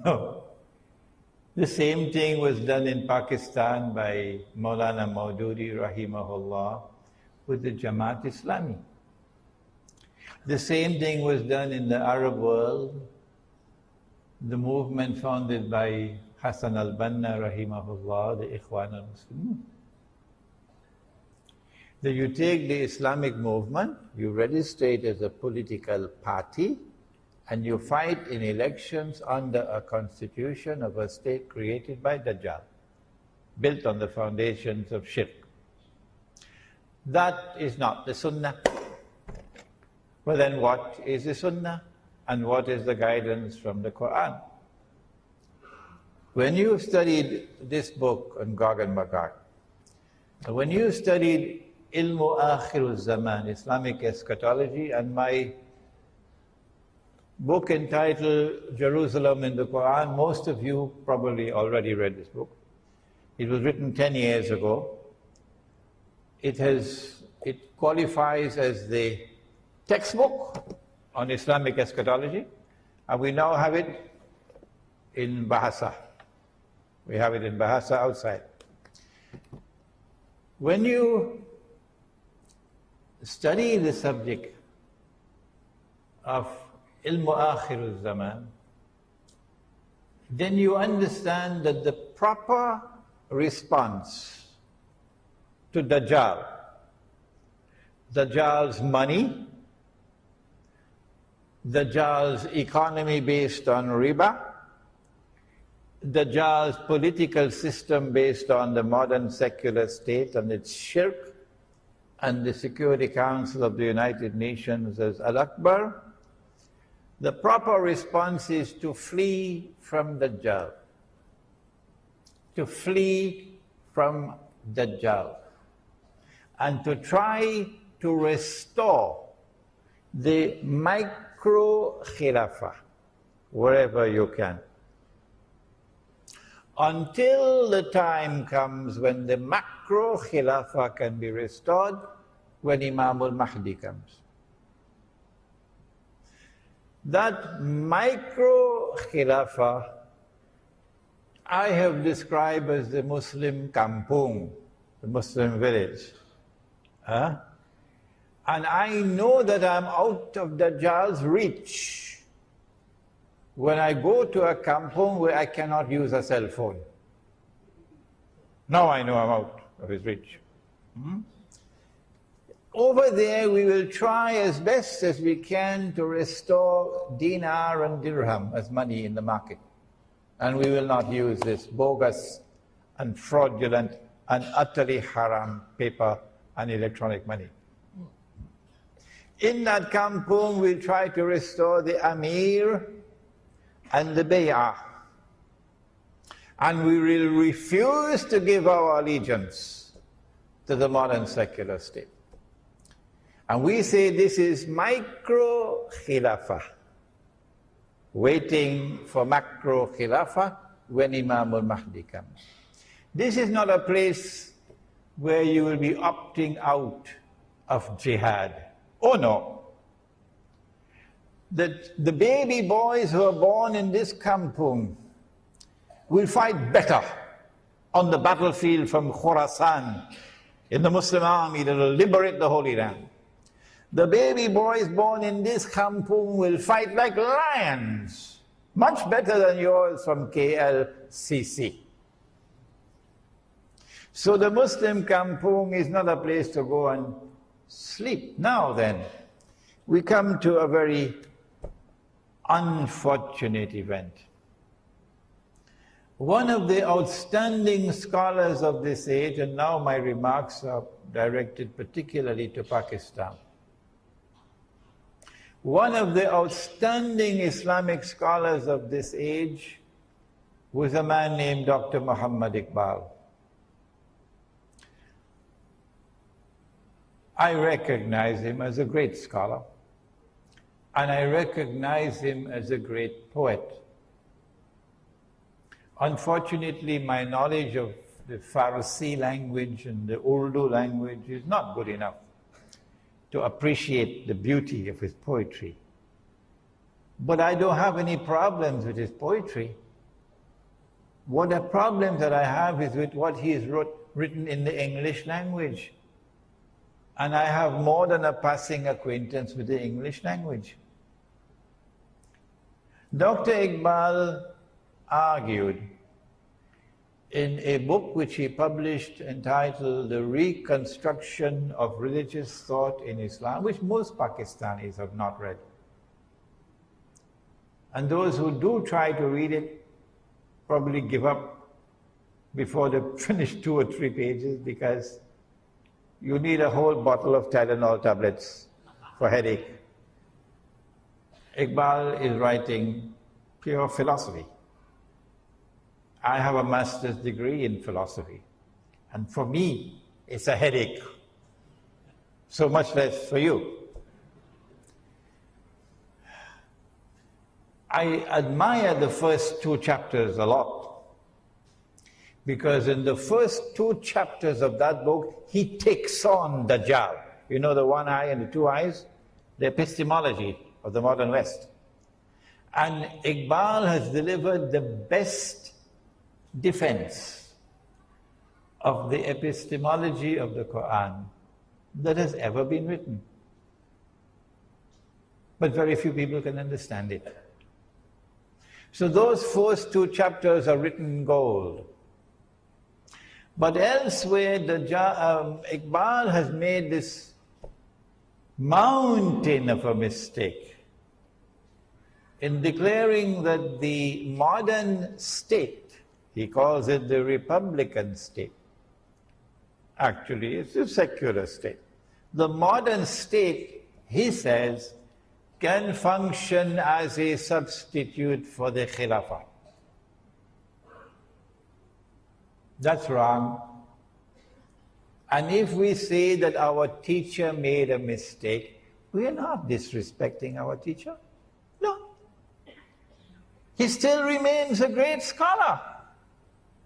No. The same thing was done in Pakistan by Maulana Maududi rahimahullah with the Jamaat Islami. The same thing was done in the Arab world, the movement founded by Hassan al-Banna rahimahullah, the Ikhwan al-Muslimun. That you take the Islamic movement, you register it as a political party, and you fight in elections under a constitution of a state created by Dajjal, built on the foundations of shirk. That is not the Sunnah. Well then what is the Sunnah? And what is the guidance from the Quran? When you studied this book on Gog and Magog, when you studied Ilmu Akhirul Zaman, Islamic Eschatology, and my book entitled Jerusalem in the Quran, most of you probably already read this book. It was written 10 years ago. It qualifies as the textbook on Islamic eschatology, and we now have it in Bahasa. We have it in Bahasa outside. When you study the subject of Ilmu Akhir Zaman, then you understand that the proper response to Dajjal, Dajjal's money, Dajjal's economy based on riba, Dajjal's political system based on the modern secular state and its shirk, and the Security Council of the United Nations as Al-Akbar, the proper response is to flee from Dajjal. To flee from Dajjal. And to try to restore the micro-khilafah wherever you can. Until the time comes when the macro-khilafah can be restored, when Imam al Mahdi comes. That micro-khilafah I have described as the Muslim kampung, the Muslim village. And I know that I'm out of Dajjal's reach when I go to a kampung where I cannot use a cell phone. Now I know I'm out of his reach. Over there we will try as best as we can to restore dinar and dirham as money in the market. And we will not use this bogus and fraudulent and utterly haram paper and electronic money. In that kampung, we'll try to restore the Amir and the Bay'ah. And we will refuse to give our allegiance to the modern secular state. And we say this is micro-khilafah, waiting for macro-khilafah when Imam al Mahdi comes. This is not a place where you will be opting out of jihad. Oh no. The baby boys who are born in this kampung will fight better on the battlefield from Khorasan in the Muslim army that will liberate the Holy Land. The baby boys born in this kampung will fight like lions, much better than yours from KLCC. So the Muslim kampung is not a place to go and sleep. Now then, we come to a very unfortunate event. One of the outstanding scholars of this age, and now my remarks are directed particularly to Pakistan. One of the outstanding Islamic scholars of this age was a man named Dr. Muhammad Iqbal. I recognize him as a great scholar, and I recognize him as a great poet. Unfortunately, my knowledge of the Farsi language and the Urdu language is not good enough to appreciate the beauty of his poetry. But I don't have any problems with his poetry. What the problem that I have is with what he has written in the English language. And I have more than a passing acquaintance with the English language. Dr. Iqbal argued in a book which he published entitled The Reconstruction of Religious Thought in Islam, which most Pakistanis have not read. And those who do try to read it probably give up before they finish 2 or 3 pages, because you need a whole bottle of Tylenol tablets for headache. Iqbal is writing pure philosophy. I have a master's degree in philosophy, and for me, it's a headache. So much less for you. I admire the first 2 chapters a lot, because in the first 2 chapters of that book, he takes on Dajjal. You know, the one eye and the 2 eyes? The epistemology of the modern West. And Iqbal has delivered the best defense of the epistemology of the Quran that has ever been written. But very few people can understand it. So those first two chapters are written in gold. But elsewhere, Iqbal has made this mountain of a mistake in declaring that the modern state, he calls it the Republican state. Actually, it's a secular state. The modern state, he says, can function as a substitute for the Khilafah. That's wrong. And if we say that our teacher made a mistake, we are not disrespecting our teacher. No. He still remains a great scholar.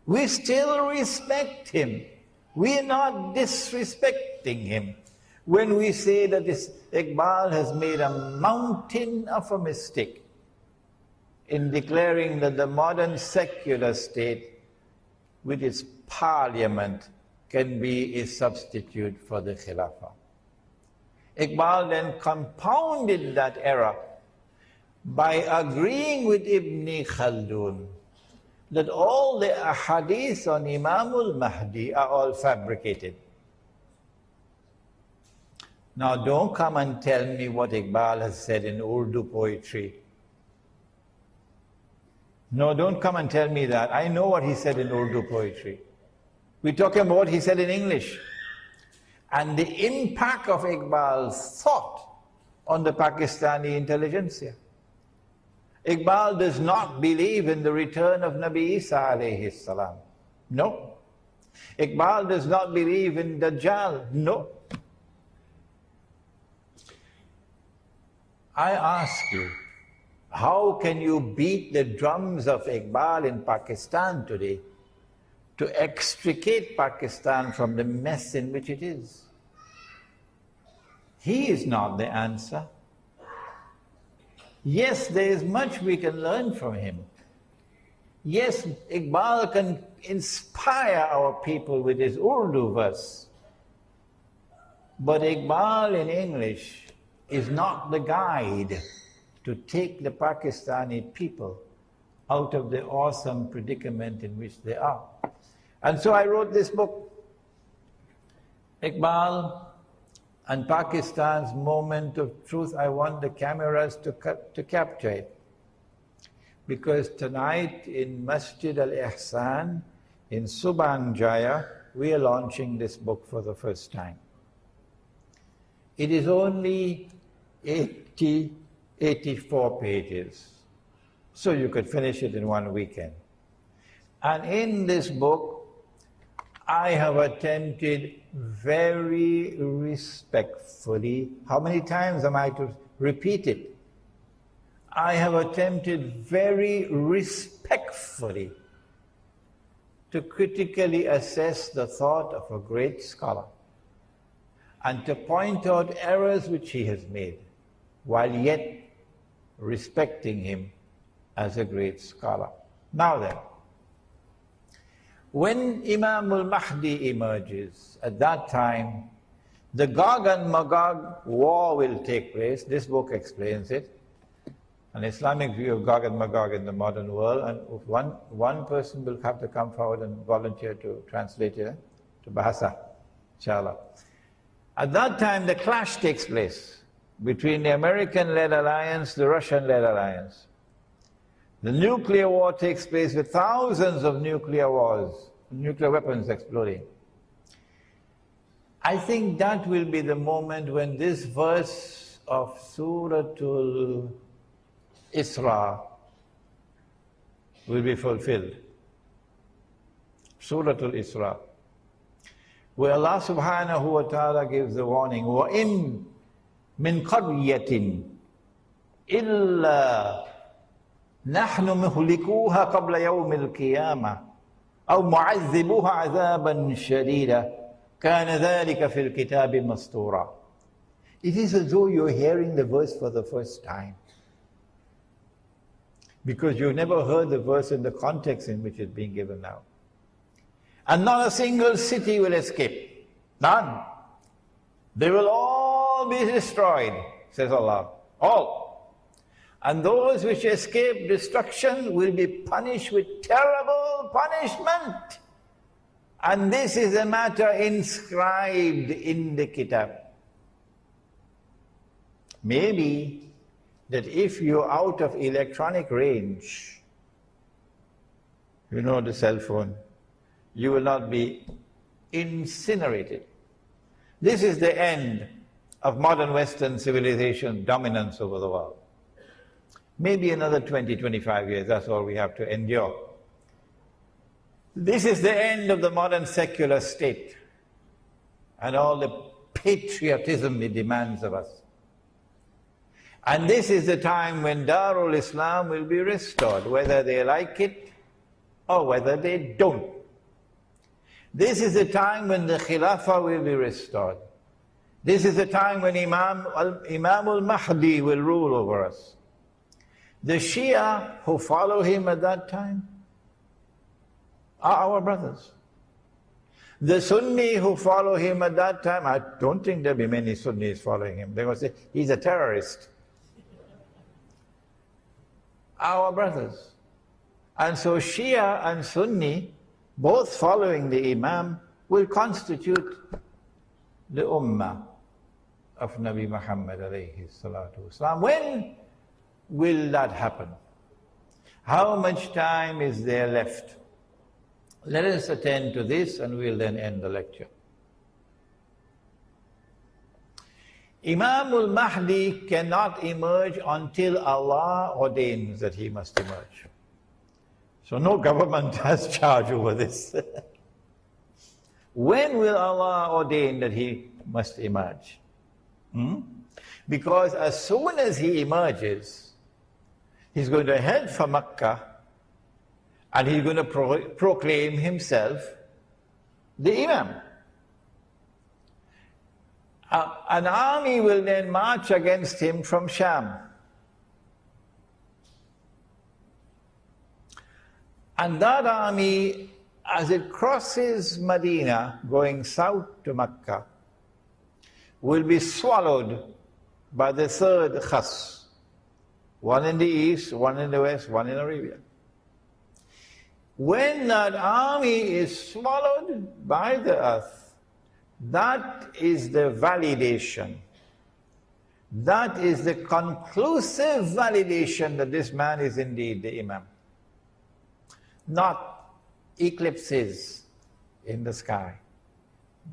We still respect him. We are not disrespecting him when we say that this Iqbal has made a mountain of a mistake in declaring that the modern secular state with its parliament can be a substitute for the Khilafah. Iqbal then compounded that error by agreeing with Ibn Khaldun that all the ahadith on Imam al Mahdi are all fabricated. Now don't come and tell me what Iqbal has said in Urdu poetry. No, don't come and tell me that. I know what he said in Urdu poetry. We're talking about what he said in English. And the impact of Iqbal's thought on the Pakistani intelligentsia. Iqbal does not believe in the return of Nabi Isa alayhi salam. No. Iqbal does not believe in Dajjal. No. I ask you, how can you beat the drums of Iqbal in Pakistan today to extricate Pakistan from the mess in which it is? He is not the answer. Yes, there is much we can learn from him. Yes, Iqbal can inspire our people with his Urdu verse. But Iqbal in English is not the guide to take the Pakistani people out of the awesome predicament in which they are. And so I wrote this book, Iqbal and Pakistan's Moment of Truth. I want the cameras to capture it. Because tonight in Masjid al-Ihsan in Subang Jaya, we are launching this book for the first time. It is only 84 pages, so you could finish it in one weekend. And in this book, I have attempted very respectfully, how many times am I to repeat it? I have attempted very respectfully to critically assess the thought of a great scholar and to point out errors which he has made, while yet respecting him as a great scholar. Now then, when Imam al Mahdi emerges, at that time, the Gog and Magog war will take place. This book explains it. An Islamic view of Gog and Magog in the modern world, and one person will have to come forward and volunteer to translate it to Bahasa, inshallah. At that time, the clash takes place between the American-led alliance, the Russian-led alliance. The nuclear war takes place with thousands of nuclear weapons exploding. I think that will be the moment when this verse of Suratul Isra will be fulfilled. Suratul Isra, where Allah subhanahu wa ta'ala gives the warning, وَإِن مِّن قَرْيَةٍ إِلَّا نَحْنُ مُهْلِكُوهَا قَبْلَ يَوْمِ الْقِيَامَةِ أَوْ مُعَذِّبُوهَا عَذَابًا شَدِيدًا كَانَ ذَلِكَ فِي الْكِتَابِ مَسْطُورًا. It is as though you're hearing the verse for the first time. وَإِن مِّن قَرْيَةٍ إِلَّا نَحْنُ مُهْلِكُوهَا قَبْلَ يَوْمِ الْقِيَامَةِ أَوْ مُعَذِّبُوهَا عَذَابًا شَدِيدًا كَانَ ذَلِكَ فِي الْكِتَابِ مَسْطُورًا. because you've never heard the verse in the context in which it's being given now. And not a single city will escape. None. They will all be destroyed, says Allah. All. And those which escape destruction will be punished with terrible punishment. And this is a matter inscribed in the Kitab. Maybe that if you're out of electronic range, you know, the cell phone, you will not be incinerated. This is the end of modern Western civilization dominance over the world. Maybe another 20, 25 years, that's all we have to endure. This is the end of the modern secular state and all the patriotism it demands of us. And this is the time when Darul Islam will be restored, whether they like it or whether they don't. This is the time when the Khilafah will be restored. This is the time when Imam al Mahdi will rule over us. The Shia who follow him at that time are our brothers. The Sunni who follow him at that time, I don't think there'll be many Sunnis following him. They're going to say, he's a terrorist. Our brothers. And so Shia and Sunni, both following the Imam, will constitute the Ummah of Nabi Muhammad alayhi salatu wasalam. When will that happen? How much time is there left? Let us attend to this and we'll then end the lecture. Imam al Mahdi cannot emerge until Allah ordains that he must emerge. So no government has charge over this. When will Allah ordain that he must emerge? Because as soon as he emerges, he's going to head for Mecca and he's going to proclaim himself the Imam. An army will then march against him from Sham. And that army, as it crosses Medina, going south to Mecca, will be swallowed by the third khas. One in the east, one in the west, one in Arabia. When that army is swallowed by the earth, that is the validation. That is the conclusive validation that this man is indeed the Imam. Not eclipses in the sky.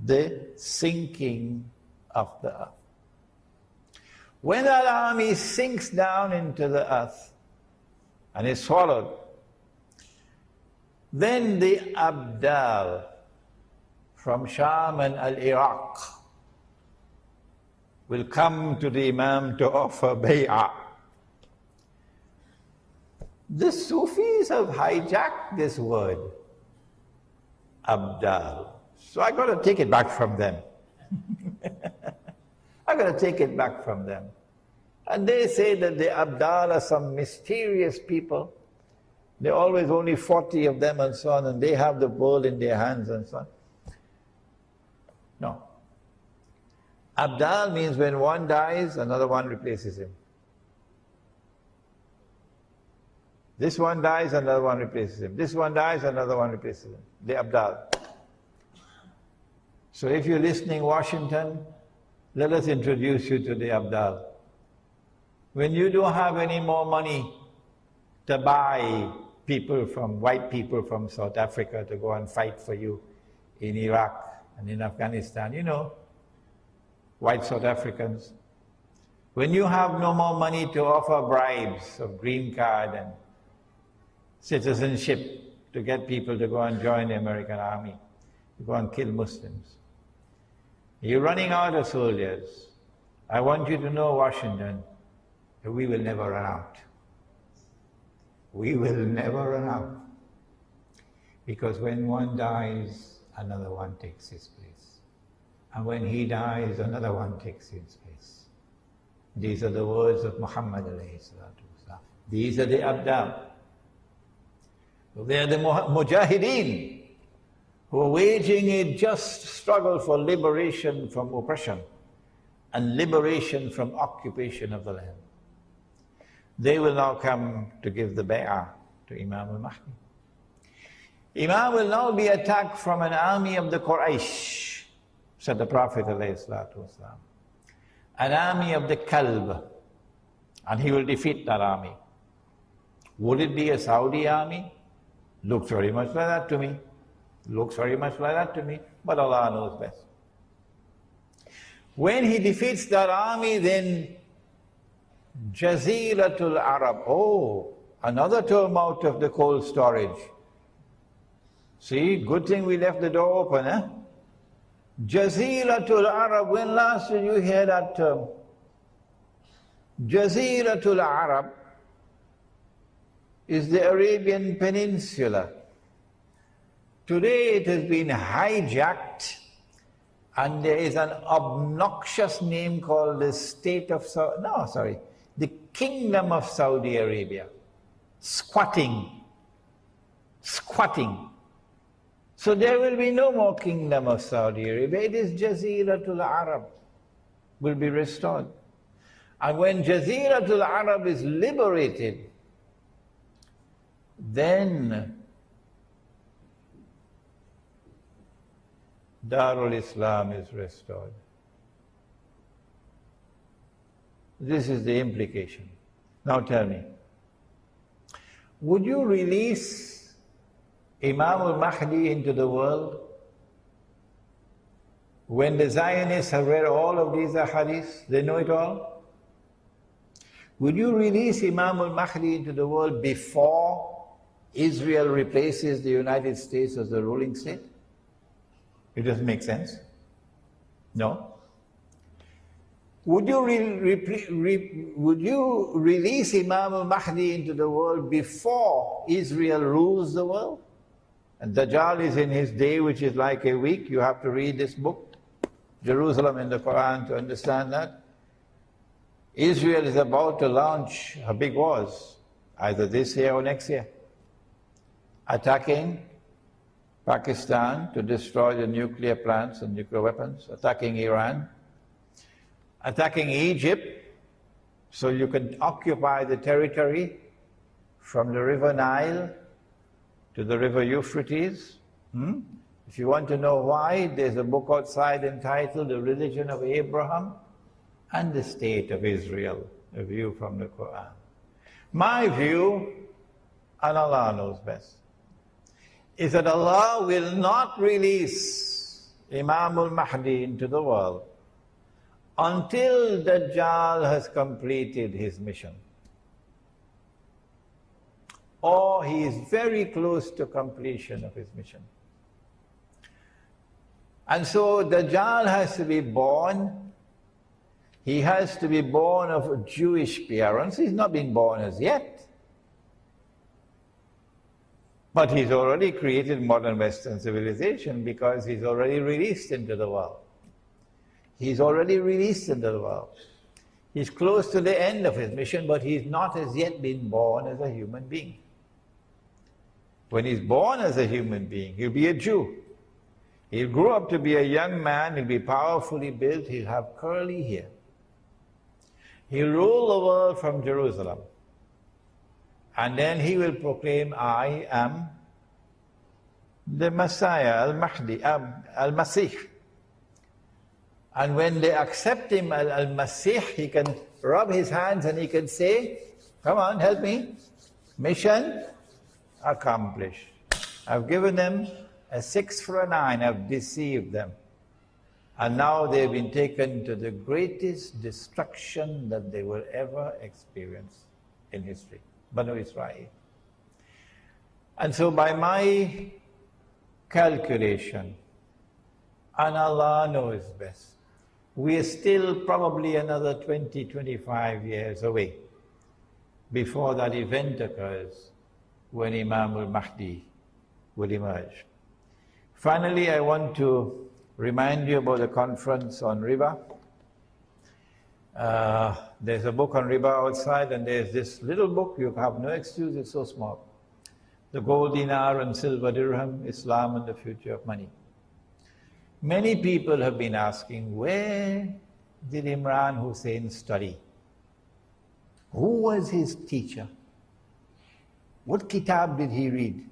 The sinking of the earth. When that army sinks down into the earth and is swallowed, then the Abdal from Sham and Iraq will come to the Imam to offer bay'ah. The Sufis have hijacked this word, Abdal. So I got to take it back from them. I got to take it back from them. And they say that the Abdal are some mysterious people. There are always only 40 of them and so on, and they have the world in their hands and so on. No. Abdal means when one dies, another one replaces him. This one dies, another one replaces him. This one dies, another one replaces him. The Abdal. So if you're listening, Washington, let us introduce you to the Abdal. When you don't have any more money to buy white people from South Africa to go and fight for you in Iraq and in Afghanistan, you know, white South Africans. When you have no more money to offer bribes of green card and citizenship to get people to go and join the American army, to go and kill Muslims. You're running out of soldiers. I want you to know, Washington, that we will never run out. We will never run out. Because when one dies, another one takes his place. And when he dies, another one takes his place. These are the words of Muhammad alayhi salatu wasalam. These are the Abdal. They are the Mujahideen who are waging a just struggle for liberation from oppression and liberation from occupation of the land. They will now come to give the bay'ah to Imam al Mahdi. Imam will now be attacked from an army of the Quraysh, said the Prophet ﷺ. An army of the Kalb, and he will defeat that army. Would it be a Saudi army? Looks very much like that to me. Looks very much like that to me, but Allah knows best. When he defeats that army, then Jaziratul Arab, oh, another term out of the cold storage. See, good thing we left the door open, eh? Jaziratul Arab, when last did you hear that term? Jaziratul Arab is the Arabian Peninsula. Today it has been hijacked, and there is an obnoxious name called the the Kingdom of Saudi Arabia. Squatting. So there will be no more Kingdom of Saudi Arabia. It is Jaziratul Arab will be restored. And when Jaziratul Arab is liberated, then Darul Islam is restored. This is the implication. Now tell me, would you release Imam al Mahdi into the world when the Zionists have read all of these ahadith? They know it all. Would you release Imam al Mahdi into the world before Israel replaces the United States as the ruling state? It doesn't make sense. No. Would you release Imam al Mahdi into the world before Israel rules the world? And Dajjal is in his day, which is like a week. You have to read this book, Jerusalem in the Quran, to understand that. Israel is about to launch her big wars, either this year or next year, attacking Pakistan to destroy the nuclear plants and nuclear weapons, attacking Iran, attacking Egypt so you can occupy the territory from the river Nile to the river Euphrates. If you want to know why, there's a book outside entitled The Religion of Abraham and the State of Israel, a view from the Quran. My view, and Allah knows best, is that Allah will not release Imam al Mahdi into the world until Dajjal has completed his mission, or he is very close to completion of his mission. And so Dajjal has to be born. He has to be born of Jewish parents. He's not been born as yet. But he's already created modern Western civilization because he's already released into the world. He's already released into the world. He's close to the end of his mission, but he's not as yet been born as a human being. When he's born as a human being, he'll be a Jew. He'll grow up to be a young man, he'll be powerfully built, he'll have curly hair. He'll rule the world from Jerusalem. And then he will proclaim, I am the Messiah, Al-Mahdi, Al-Masih. And when they accept him, Al-Masih, he can rub his hands and he can say, come on, help me. Mission accomplished. I've given them a 6 for a 9. I've deceived them. And now they've been taken to the greatest destruction that they will ever experience in history. Banu Israel. And so by my calculation, and Allah knows best, we are still probably another 20, 25 years away before that event occurs when Imam al Mahdi will emerge. Finally, I want to remind you about the conference on riba. There's a book on riba outside, and there's this little book, you have no excuse, it's so small. The gold dinar and silver dirham, Islam and the future of money. Many people have been asking, where did Imran Hosein study? Who was his teacher? What kitab did he read?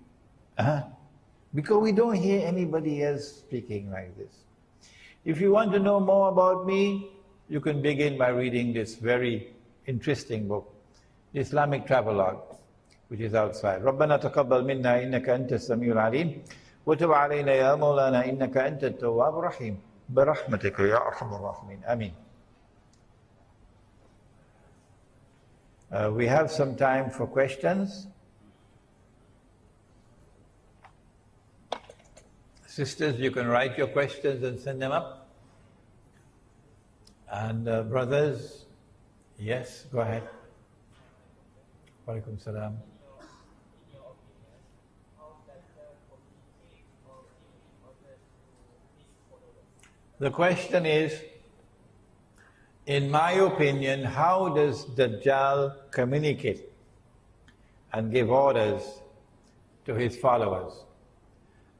Because we don't hear anybody else speaking like this. If you want to know more about me, you can begin by reading this very interesting book, the Islamic Travelogue, which is outside. رَبَّنَا تَقَبَّلْ مِنَّا إِنَّكَ أَنْتَ السَّمِيعُ الْعَلِيمُ وَتُبْ عَلَيْنَا يَا مَوْلَانَا إِنَّكَ أَنْتَ التَّوَّابُ الرَّحِيمُ بِرَحْمَتِكَ يَا أَرْحَمَ الرَّاحِمِينَ Ameen. We have some time for questions. Sisters, you can write your questions and send them up. And brothers, yes, go ahead. Walaikum salam. The question is, in my opinion, how does Dajjal communicate and give orders to his followers?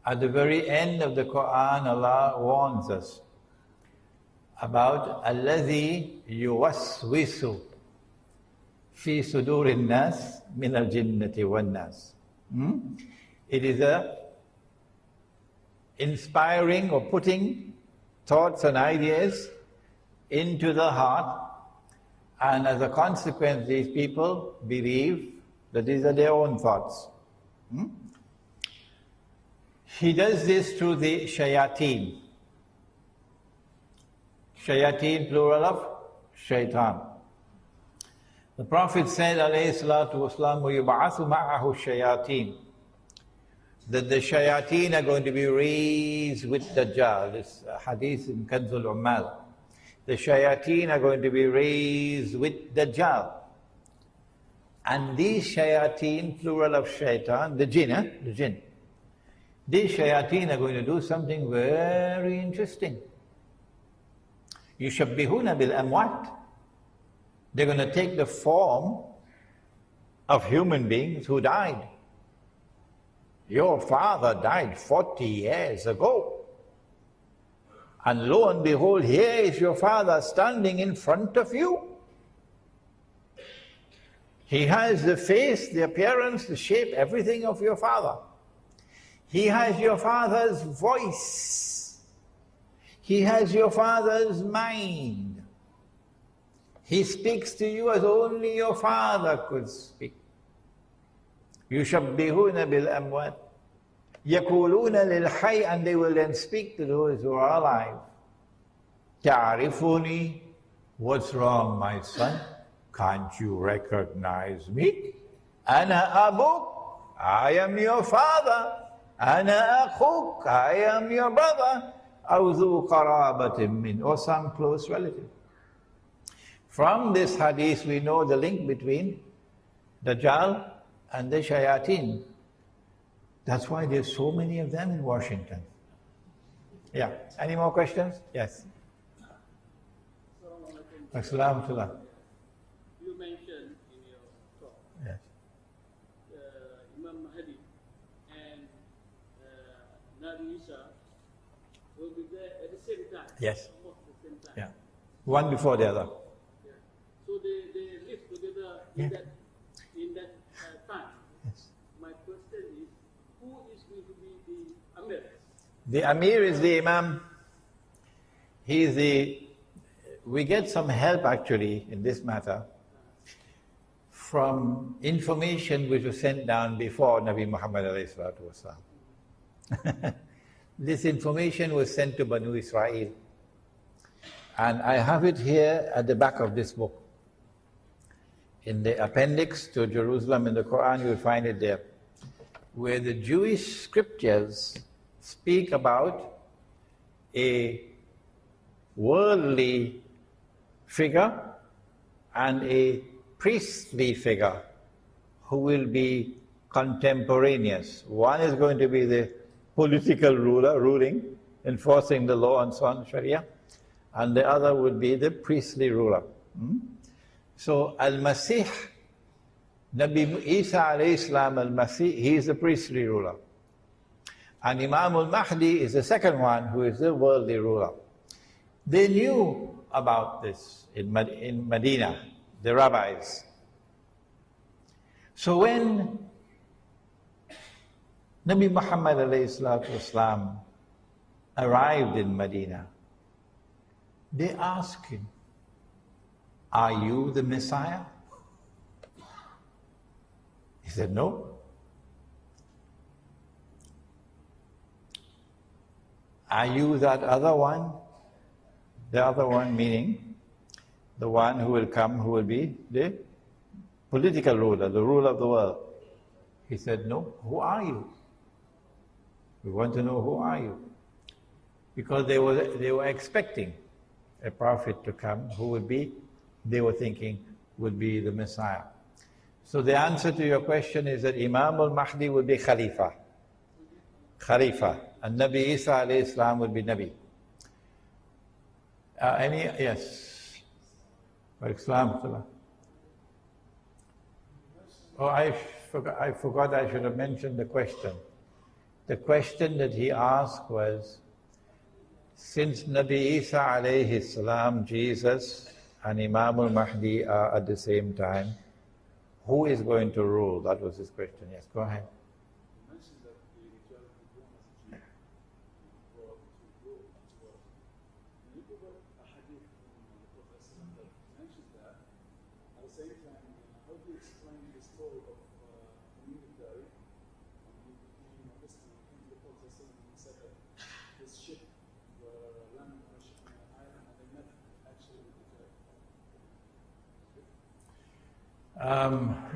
At the very end of the Quran, Allah warns us about الَّذِي يُوَسْوِسُ فِي صُدُورِ النَّاسِ مِنَ الْجِنَّةِ وَالنَّاسِ. It is a inspiring or putting thoughts and ideas into the heart, and as a consequence these people believe that these are their own thoughts. He does this through the shayateen. Shayateen, plural of shaitan. The Prophet said, alayhi salatu wasalam, وَيُبْعَثُ مَعَهُ الشَّيَاطِينَ, that the shayateen are going to be raised with Dajjal. This hadith in Kanzul Ummal. The shayateen are going to be raised with Dajjal. And these shayateen, plural of shaitan, the jinn, these shayateen are going to do something very interesting. يُشَبِّهُونَ بِالْأَمْوَاتِ. They're going to take the form of human beings who died. Your father died 40 years ago. And lo and behold, here is your father standing in front of you. He has the face, the appearance, the shape, everything of your father. He has your father's voice. He has your father's mind. He speaks to you as only your father could speak. يُشَبِّهُونَ بِالْأَمْوَاتِ يَقُولُونَ لِلْحَيِّ, and they will then speak to those who are alive. تَعْرِفُنِي, what's wrong, my son? Can't you recognize me? أَنَا أَبُوك, I am your father. أَنَا أَخُوك, I am your brother. أَوْ ذُو قَرَابَةٍ مِّنْ, or some close relative. From this hadith we know the link between Dajjal and the shayateen. That's why there's so many of them in Washington. Yeah. Any more questions? Yes. Assalamu alaikum. You mentioned in your talk, Yes. Imam Mahdi and Nabi Isa will be there at the same time. Yes. Almost the same time. Yeah. One before the other. Yeah. So they live together Yeah. in that time. Yes. My question is, who is going to be the Amir? The Amir is the Imam. He is the... We get some help actually in this matter from information which was sent down before Nabi Muhammad alayhi salatu wasalam. This information was sent to Banu Israel. And I have it here at the back of this book. In the appendix to Jerusalem in the Quran, you will find it there, where the Jewish scriptures speak about a worldly figure and a priestly figure who will be contemporaneous. One is going to be the political ruler, ruling, enforcing the law and so on, Sharia, and the other would be the priestly ruler. So Al-Masih, Nabi Isa alayhi salam, Al-Masih, he is the priestly ruler. And Imam al Mahdi is the second one who is the worldly ruler. They knew about this in Medina, the rabbis. So when Nabi Muhammad ﷺ arrived in Medina, they asked him, "Are you the Messiah?" He said, "No." "Are you that other one?" The other one meaning the one who will come, who will be the political ruler, the ruler of the world. He said, "No." "Who are you?" "We want to know, who are you?" Because they were expecting a prophet to come who would be, they were thinking, would be the Messiah. So the answer to your question is that Imam al Mahdi would be Khalifa. Khalifa. And Nabi Isa alayhi salam would be Nabi. Yes. Islam. Oh, I forgot I should have mentioned the question. The question that he asked was, since Nabi Isa alayhi salam, Jesus, and Imam al Mahdi are at the same time, who is going to rule? That was his question. Yes, go ahead.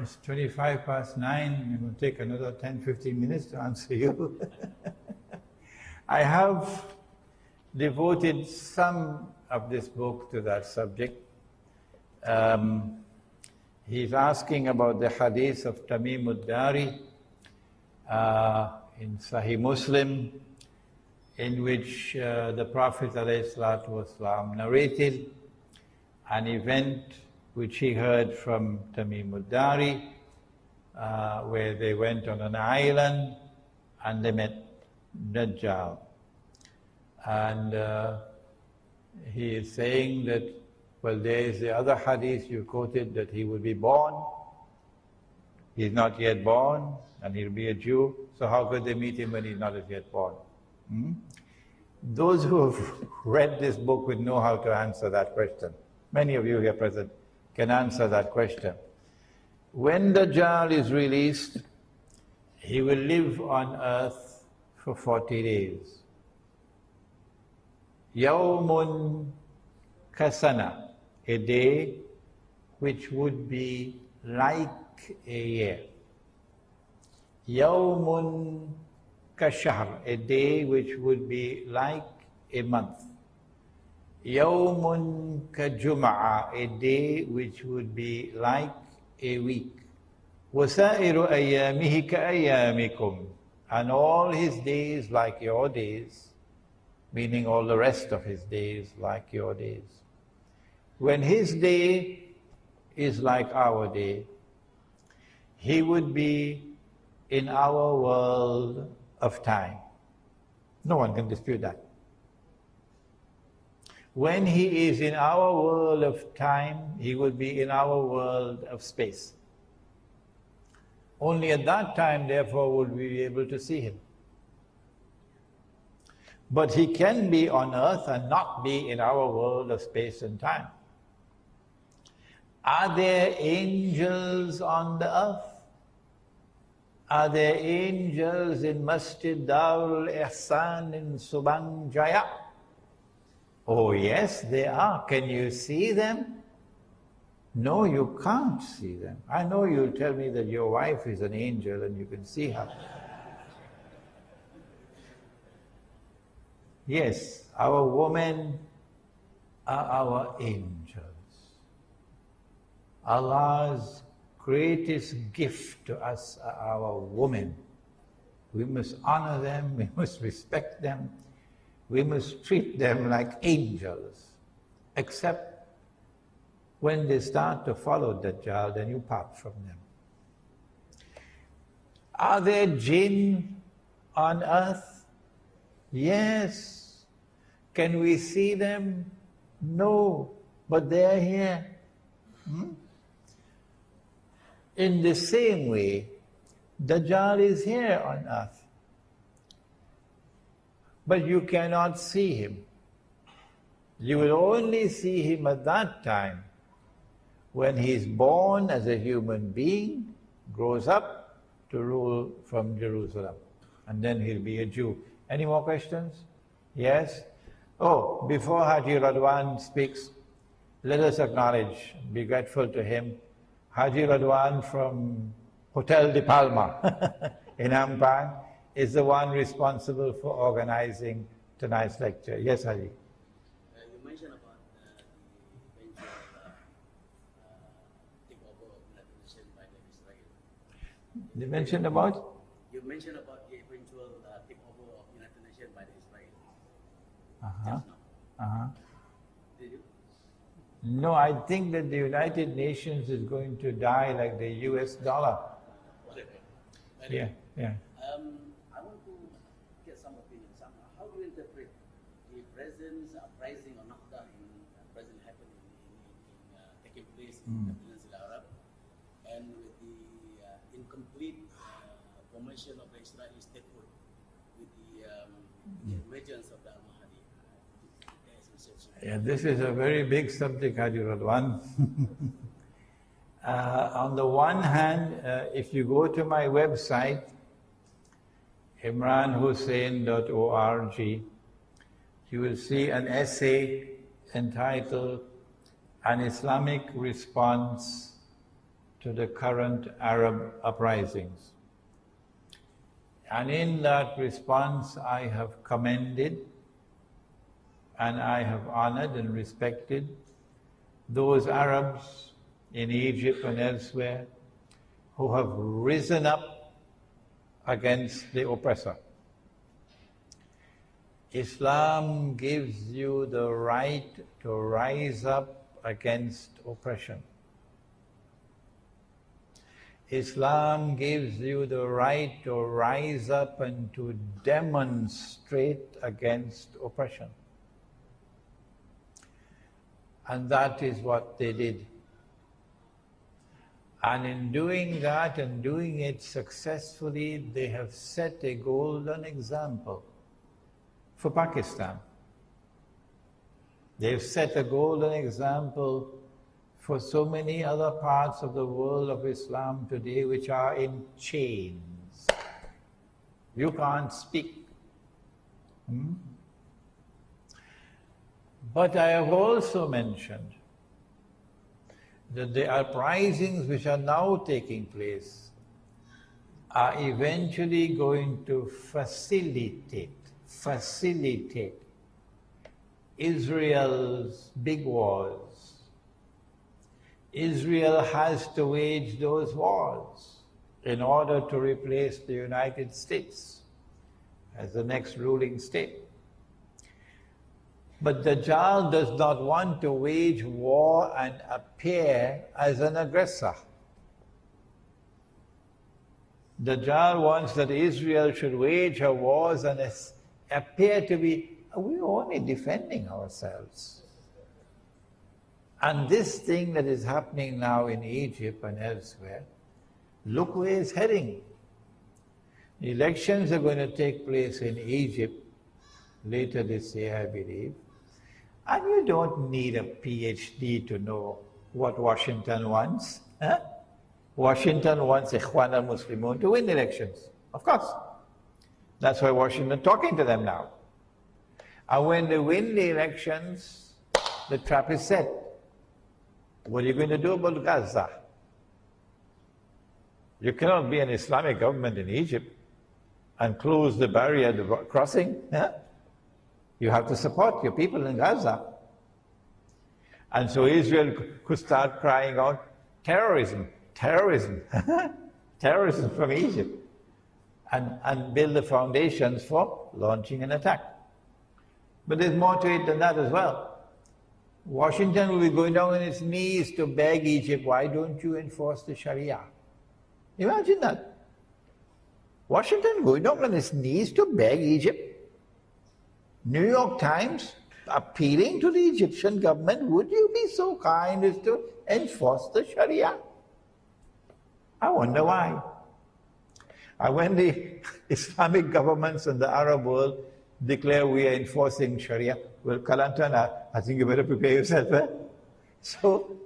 It's 25 past 9. It will take another 10-15 minutes to answer you. I have devoted some of this book to that subject. He's asking about the hadith of Tamim ad-Dari in Sahih Muslim, in which the Prophet ﷺ narrated an event which he heard from Tamim ad-Dari, where they went on an island and they met Dajjal. And he is saying that, well, there is the other hadith you quoted that he will be born. He's not yet born, and he'll be a Jew, so how could they meet him when he's not as yet born? Those who have read this book would know how to answer that question. Many of you here present can answer that question. When Dajjal is released, he will live on earth for 40 days. Yawmun kasana, a day which would be like a year. Yawmun kashahr, a day which would be like a month. Yawmun kajum'a, a day which would be like a week. Wasairu ayyamihi ka'ayyamikum, and all his days like your days, meaning all the rest of his days like your days. When his day is like our day, he would be in our world of time. No one can dispute that. When he is in our world of time, he will be in our world of space. Only at that time, therefore, would we be able to see him. But he can be on earth and not be in our world of space and time. Are there angels on the earth? Are there angels in Masjid Darul Ihsan in Subang Jaya? Oh yes, they are. Can you see them? No, you can't see them. I know you'll tell me that your wife is an angel and you can see her. Yes, our women are our angels. Allah's greatest gift to us are our women. We must honor them, we must respect them, we must treat them like angels, except When they start to follow Dajjal, then you part from them. Are there jinn on earth? Yes. Can we see them? No, but they're here. In the same way, Dajjal is here on earth. But you cannot see him. You will only see him at that time when he is born as a human being, grows up to rule from Jerusalem. And then he'll be a Jew. Any more questions? Yes? Oh, before Haji Radwan speaks, let us acknowledge, be grateful to him. Haji Radwan from Hotel de Palma in Ampang is the one responsible for organizing tonight's lecture. Yes, Haji? You mentioned about the eventual takeover of United Nations by the Israel. You mentioned about? You mentioned about the eventual takeover of United Nations by the Israel. Uh-huh. Just now. Uh-huh. Did you? No, I think that the United Nations is going to die like the US dollar. Whatever. Yeah, yeah. I want to get some opinion. How do you interpret the present uprising or Nahda present happening taking place in the Peninsula Arab, and with the incomplete formation of the Israeli statehood, with the emergence of the Al Mahdi? Yeah, this is a very big subject, Haji Radwan. On the one hand, if you go to my website, imranhosein.org, you will see an essay entitled An Islamic Response to the Current Arab Uprisings. And in that response, I have commended and I have honored and respected those Arabs in Egypt and elsewhere who have risen up against the oppressor. Islam gives you the right to rise up against oppression. Islam gives you the right to rise up and to demonstrate against oppression. And that is what they did. And in doing that and doing it successfully, they have set a golden example for Pakistan. They've set a golden example for so many other parts of the world of Islam today which are in chains. You can't speak. But I have also mentioned that the uprisings which are now taking place are eventually going to facilitate Israel's big wars. Israel has to wage those wars in order to replace the United States as the next ruling state. But Dajjal does not want to wage war and appear as an aggressor. Dajjal wants that Israel should wage her wars and appear to be, we're only defending ourselves. And this thing that is happening now in Egypt and elsewhere, look where it's heading. The elections are going to take place in Egypt later this year, I believe. And you don't need a PhD to know what Washington wants. Huh? Washington wants Ikhwan al-Muslimun to win elections. Of course. That's why Washington is talking to them now. And when they win the elections, the trap is set. What are you going to do about Gaza? You cannot be an Islamic government in Egypt and close the barrier at the crossing. Huh? You have to support your people in Gaza. And so Israel could start crying out, terrorism, terrorism, terrorism from Egypt, and build the foundations for launching an attack. But there's more to it than that as well. Washington will be going down on its knees to beg Egypt, why don't you enforce the Sharia? Imagine that. Washington going down on its knees to beg Egypt. New York Times appealing to the Egyptian government, would you be so kind as to enforce the Sharia? I wonder why. And when the Islamic governments in the Arab world declare we are enforcing Sharia, well, Kalantan, I think you better prepare yourself. Eh? So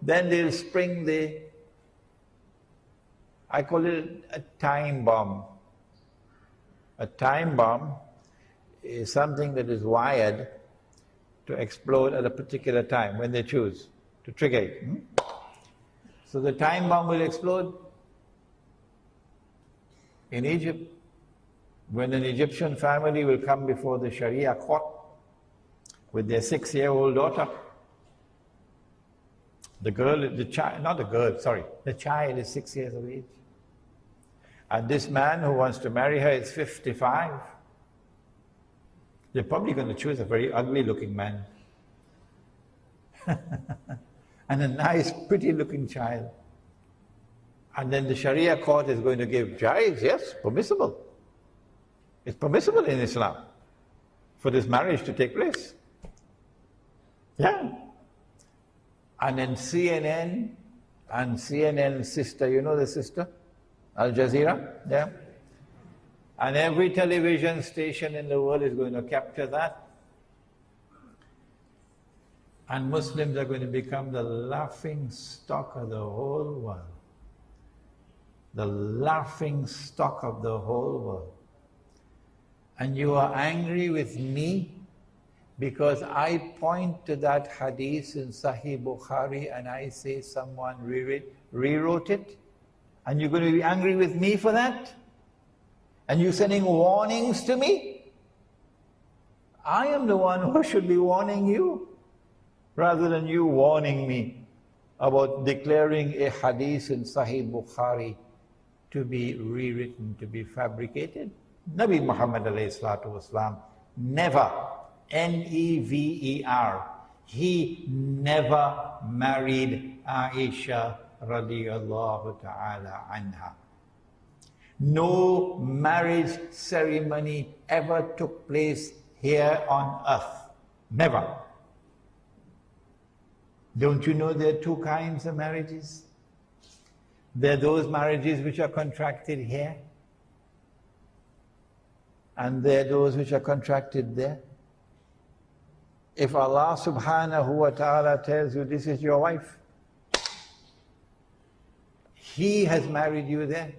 then they'll spring I call it a time bomb. A time bomb is something that is wired to explode at a particular time when they choose to trigger it. So the time bomb will explode in Egypt when an Egyptian family will come before the Sharia court with their 6-year-old daughter. The child is 6 years of age. And this man who wants to marry her is 55. They're probably going to choose a very ugly looking man. And a nice, pretty looking child. And then the Sharia court is going to give jais, yes, permissible. It's permissible in Islam for this marriage to take place. Yeah. And then CNN sister, you know the sister? Al Jazeera, yeah. And every television station in the world is going to capture that. And Muslims are going to become the laughing stock of the whole world. The laughing stock of the whole world. And you are angry with me because I point to that hadith in Sahih Bukhari and I say someone rewrote it? And you're going to be angry with me for that? And you're sending warnings to me? I am the one who should be warning you, rather than you warning me about declaring a hadith in Sahih Bukhari to be rewritten, to be fabricated. Nabi Muhammad ﷺ never, N-E-V-E-R, he never married Aisha radiyallahu ta'ala anha. No marriage ceremony ever took place here on earth. Never. Don't you know there are two kinds of marriages? There are those marriages which are contracted here, and there are those which are contracted there. If Allah subhanahu wa ta'ala tells you this is your wife, He has married you there.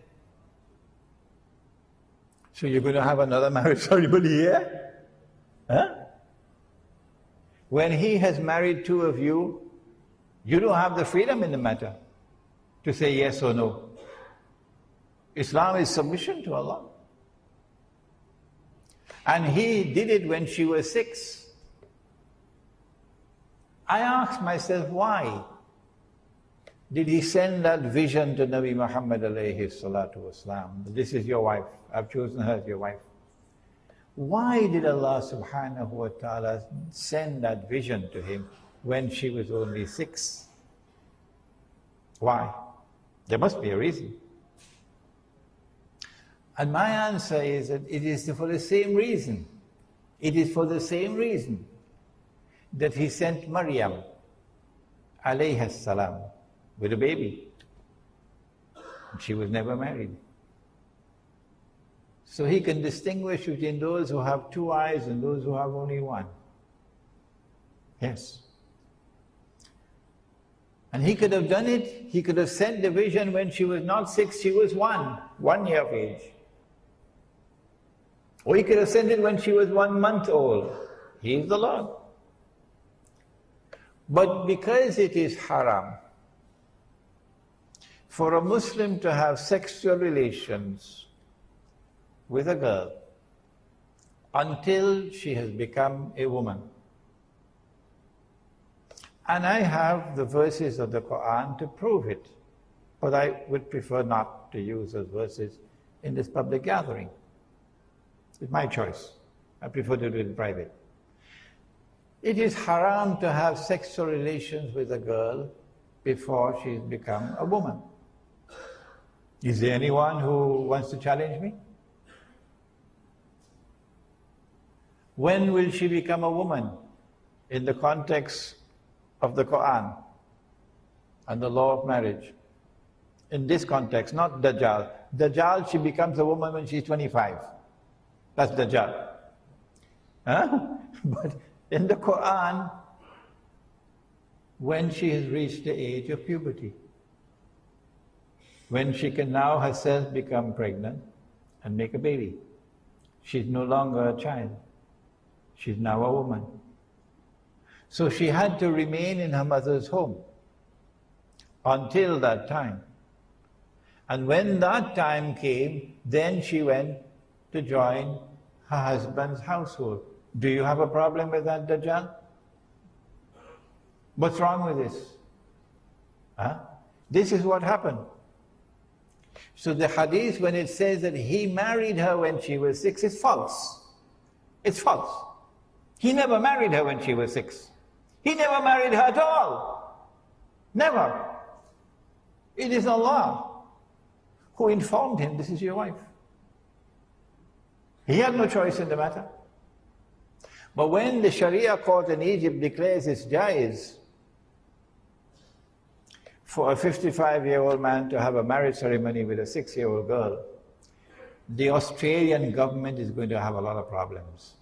So you're going to have another marriage ceremony here? Huh? When He has married two of you, you don't have the freedom in the matter to say yes or no. Islam is submission to Allah. And He did it when she was 6. I asked myself, why did He send that vision to Nabi Muhammad alayhi salatu wasalam? This is your wife. I've chosen her as your wife. Why did Allah subhanahu wa ta'ala send that vision to him when she was only 6? Why? There must be a reason. And my answer is that it is for the same reason. It is for the same reason that He sent Maryam alayhi salam with a baby. She was never married. So He can distinguish between those who have 2 eyes and those who have only 1. Yes. And He could have done it, He could have sent the vision when she was not 6, she was 1 year of age. Or He could have sent it when she was 1 month old. He is the Lord. But because it is haram for a Muslim to have sexual relations with a girl until she has become a woman. And I have the verses of the Quran to prove it, but I would prefer not to use those verses in this public gathering. It's my choice. I prefer to do it in private. It is haram to have sexual relations with a girl before she's become a woman. Is there anyone who wants to challenge me? When will she become a woman in the context of the Quran and the law of marriage? In this context, not Dajjal. Dajjal, she becomes a woman when she's 25. That's Dajjal. Huh? But in the Quran, when she has reached the age of puberty, when she can now herself become pregnant and make a baby, she's no longer a child. She's now a woman. So she had to remain in her mother's home until that time. And when that time came, then she went to join her husband's household. Do you have a problem with that, Dajjal? What's wrong with this? Huh? This is what happened. So the hadith, when it says that he married her when she was 6, is false. It's false. He never married her when she was 6. He never married her at all. Never. It is Allah who informed him, this is your wife. He had no choice in the matter. But when the Sharia court in Egypt declares it's jaiz for a 55-year-old man to have a marriage ceremony with a 6-year-old girl, the Australian government is going to have a lot of problems.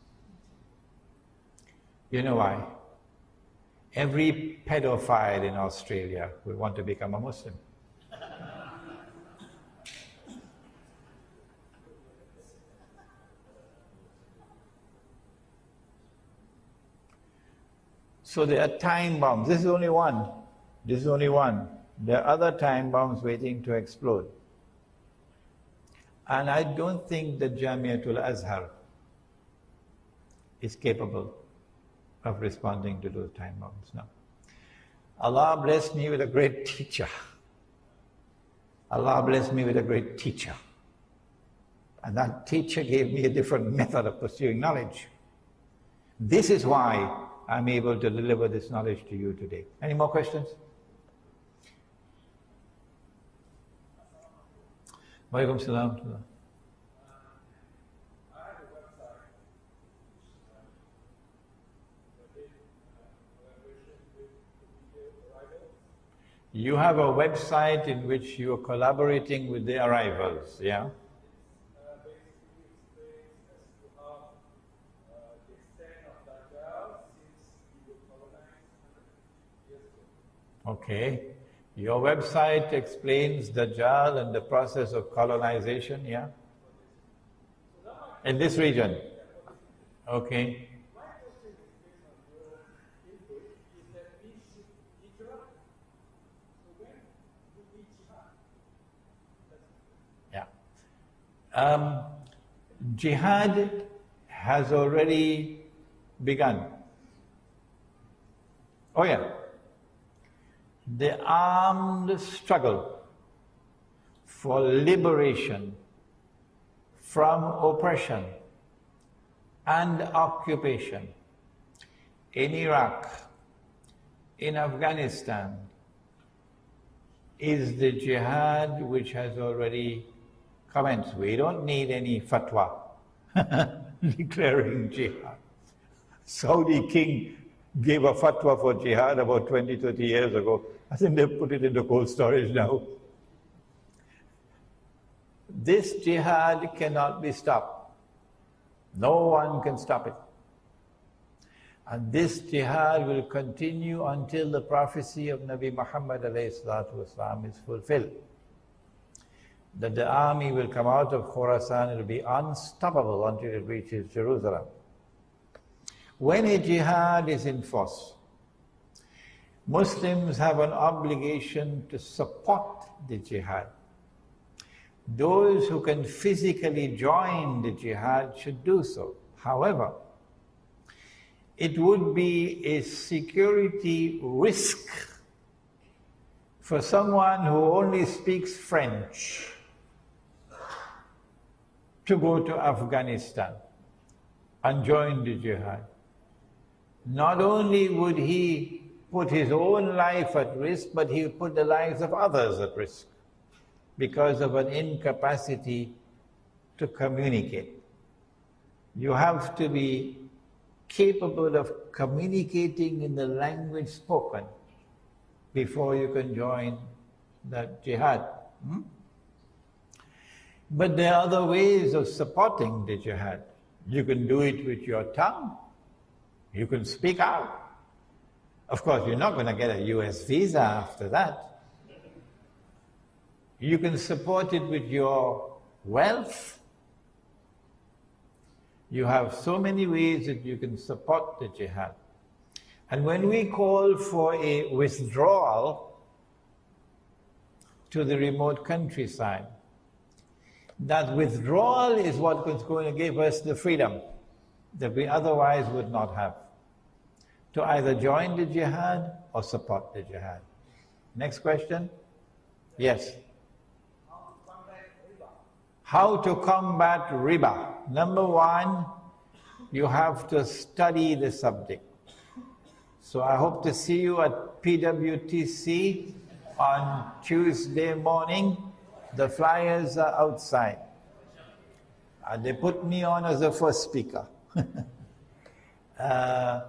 You know why? Every pedophile in Australia will want to become a Muslim. So there are time bombs. This is only one. This is only one. There are other time bombs waiting to explode. And I don't think that Jamiatul Azhar is capable of responding to those time bombs. No. Allah blessed me with a great teacher. Allah blessed me with a great teacher. And that teacher gave me a different method of pursuing knowledge. This is why I'm able to deliver this knowledge to you today. Any more questions? Wa alaikum salam. You have a website in which you are collaborating with the arrivals, yeah? Okay. Your website explains Dajjal and the process of colonization, yeah? In this region? Okay. Yeah. Jihad has already begun. Oh yeah. The armed struggle for liberation from oppression and occupation in Iraq, in Afghanistan, is the jihad which has already commenced. We don't need any fatwa declaring jihad. Saudi king gave a fatwa for jihad about 20, 30 years ago. I think they've put it into cold storage now. This jihad cannot be stopped. No one can stop it. And this jihad will continue until the prophecy of Nabi Muhammad ﷺ is fulfilled. That the army will come out of Khorasan, it will be unstoppable until it reaches Jerusalem. When a jihad is in force, Muslims have an obligation to support the jihad. Those who can physically join the jihad should do so. However, it would be a security risk for someone who only speaks French to go to Afghanistan and join the jihad. not only would he put his own life at risk, but he would put the lives of others at risk because of an incapacity to communicate. You have to be capable of communicating in the language spoken before you can join that jihad. But there are other ways of supporting the jihad. You can do it with your tongue. You can speak out. Of course, you're not going to get a US visa after that. You can support it with your wealth. You have so many ways that you can support the jihad. And when we call for a withdrawal to the remote countryside, that withdrawal is what is going to give us the freedom that we otherwise would not have, to either join the jihad or support the jihad. Next question? Yes. How to combat riba? Number one, you have to study the subject. So I hope to see you at PWTC on Tuesday morning. The flyers are outside. They put me on as the first speaker. I'm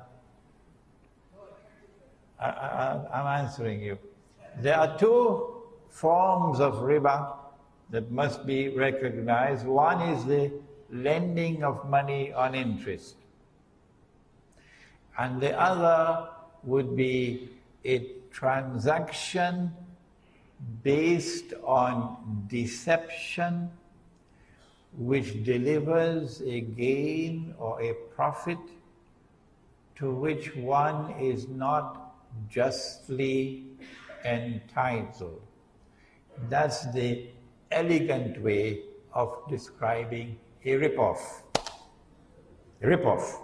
answering you. There are two forms of riba that must be recognized. One is the lending of money on interest. And the other would be a transaction based on deception, which delivers a gain or a profit to which one is not justly entitled. That's the elegant way of describing a rip-off. A rip-off.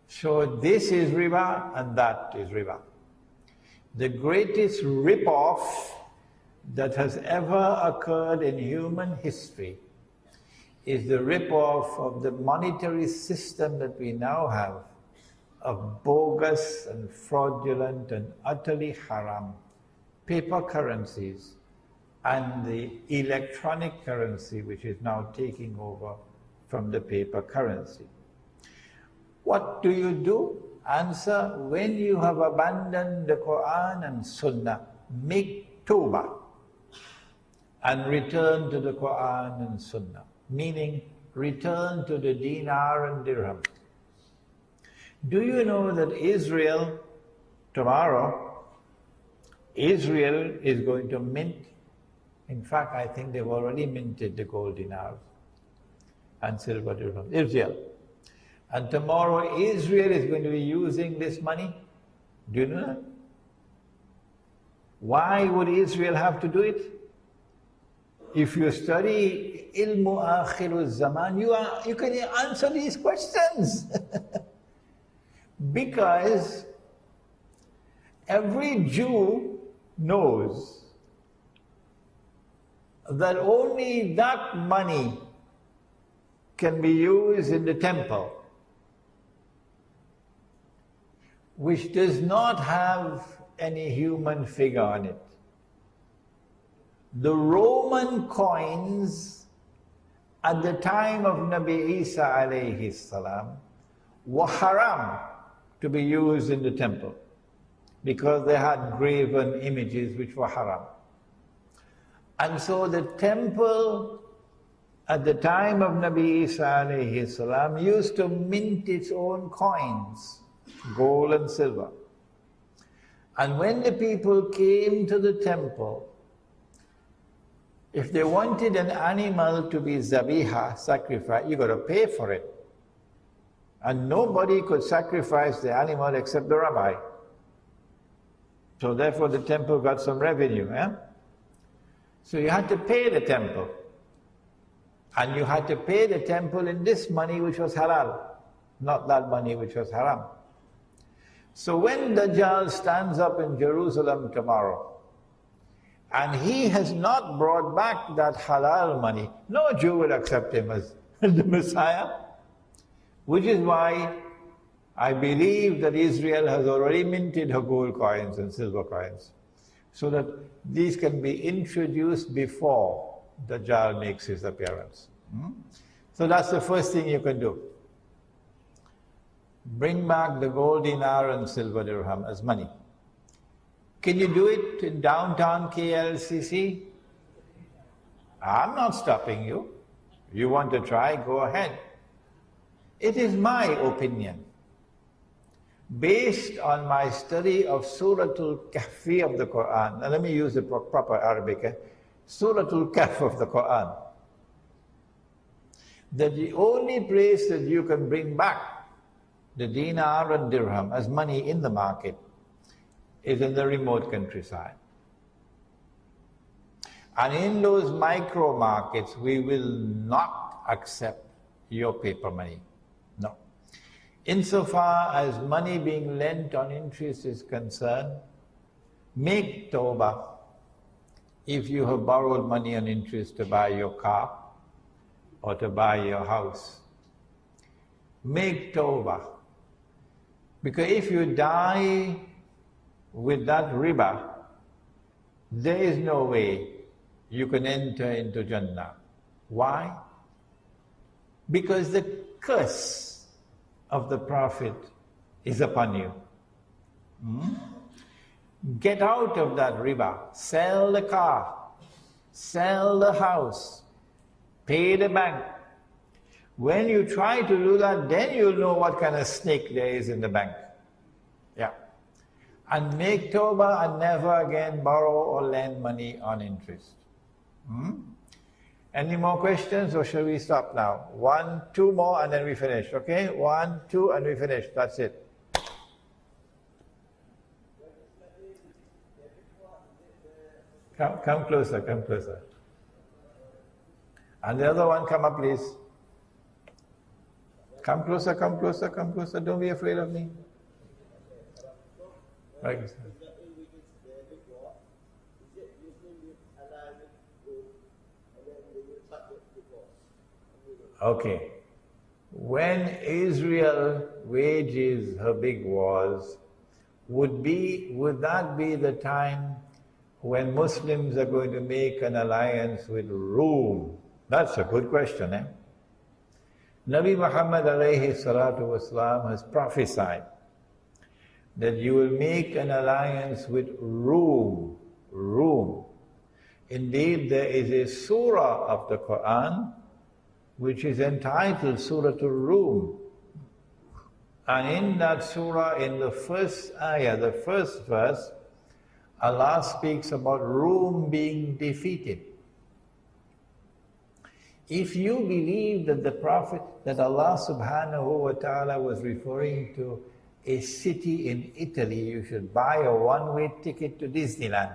So this is riba and that is riba. The greatest rip-off that has ever occurred in human history is the rip-off of the monetary system that we now have, of bogus and fraudulent and utterly haram paper currencies and the electronic currency which is now taking over from the paper currency. What do you do? Answer, when you have abandoned the Quran and Sunnah, make tawbah and return to the Quran and Sunnah, meaning return to the dinar and dirham. Do you know that Israel, tomorrow, Israel is going to mint, in fact I think they've already minted the gold dinars and silver dirhams, Israel. And tomorrow Israel is going to be using this money. Do you know that? Why would Israel have to do it? If you study ilmu akhirul zaman, you can answer these questions. Because every Jew knows that only that money can be used in the temple, which does not have any human figure on it. The Roman coins at the time of Nabi Isa alayhi salam were haram to be used in the temple because they had graven images which were haram. And so the temple at the time of Nabi Isa alayhi salam used to mint its own coins, gold and silver. And when the people came to the temple, if they wanted an animal to be zabiha, sacrificed, you got to pay for it. And nobody could sacrifice the animal except the rabbi. So therefore the temple got some revenue. So you had to pay the temple. And you had to pay the temple in this money which was halal, not that money which was haram. So when Dajjal stands up in Jerusalem tomorrow, and he has not brought back that halal money, no Jew will accept him as the Messiah. Which is why I believe that Israel has already minted her gold coins and silver coins, so that these can be introduced before Dajjal makes his appearance. So that's the first thing you can do. Bring back the gold dinar and silver dirham as money. Can you do it in downtown KLCC? I'm not stopping you. You want to try, go ahead. It is my opinion, based on my study of Suratul Kahfi of the Quran. Now let me use the proper Arabic. Suratul Kahf of the Quran. That the only place that you can bring back the dinar and dirham as money in the market is in the remote countryside. And in those micro markets, we will not accept your paper money. No. Insofar as money being lent on interest is concerned, make tawbah if you have borrowed money on interest to buy your car or to buy your house. Make tawbah. Because if you die with that riba, there is no way you can enter into Jannah. Why? Because the curse of the Prophet is upon you. Get out of that riba. Sell the car, sell the house, pay the bank. When you try to do that, then you'll know what kind of snake there is in the bank. Yeah. And make tawbah and never again borrow or lend money on interest. Any more questions, or shall we stop now? 1, 2 more and then we finish, okay? 1, 2 and we finish, that's it. Come closer, come closer. And the other one, come up please. Come closer, come closer, come closer, don't be afraid of me. Right. Okay. When Israel wages her big wars, would that be the time when Muslims are going to make an alliance with Rome? That's a good question, eh? Nabi Muhammad alayhi salatu wasalam has prophesied that you will make an alliance with Rome. Indeed, there is a surah of the Quran which is entitled Suratul Rum. And in that surah, in the first ayah, the first verse, Allah speaks about Rome being defeated. If you believe that the Prophet, that Allah subhanahu wa ta'ala was referring to a city in Italy, you should buy a one-way ticket to Disneyland.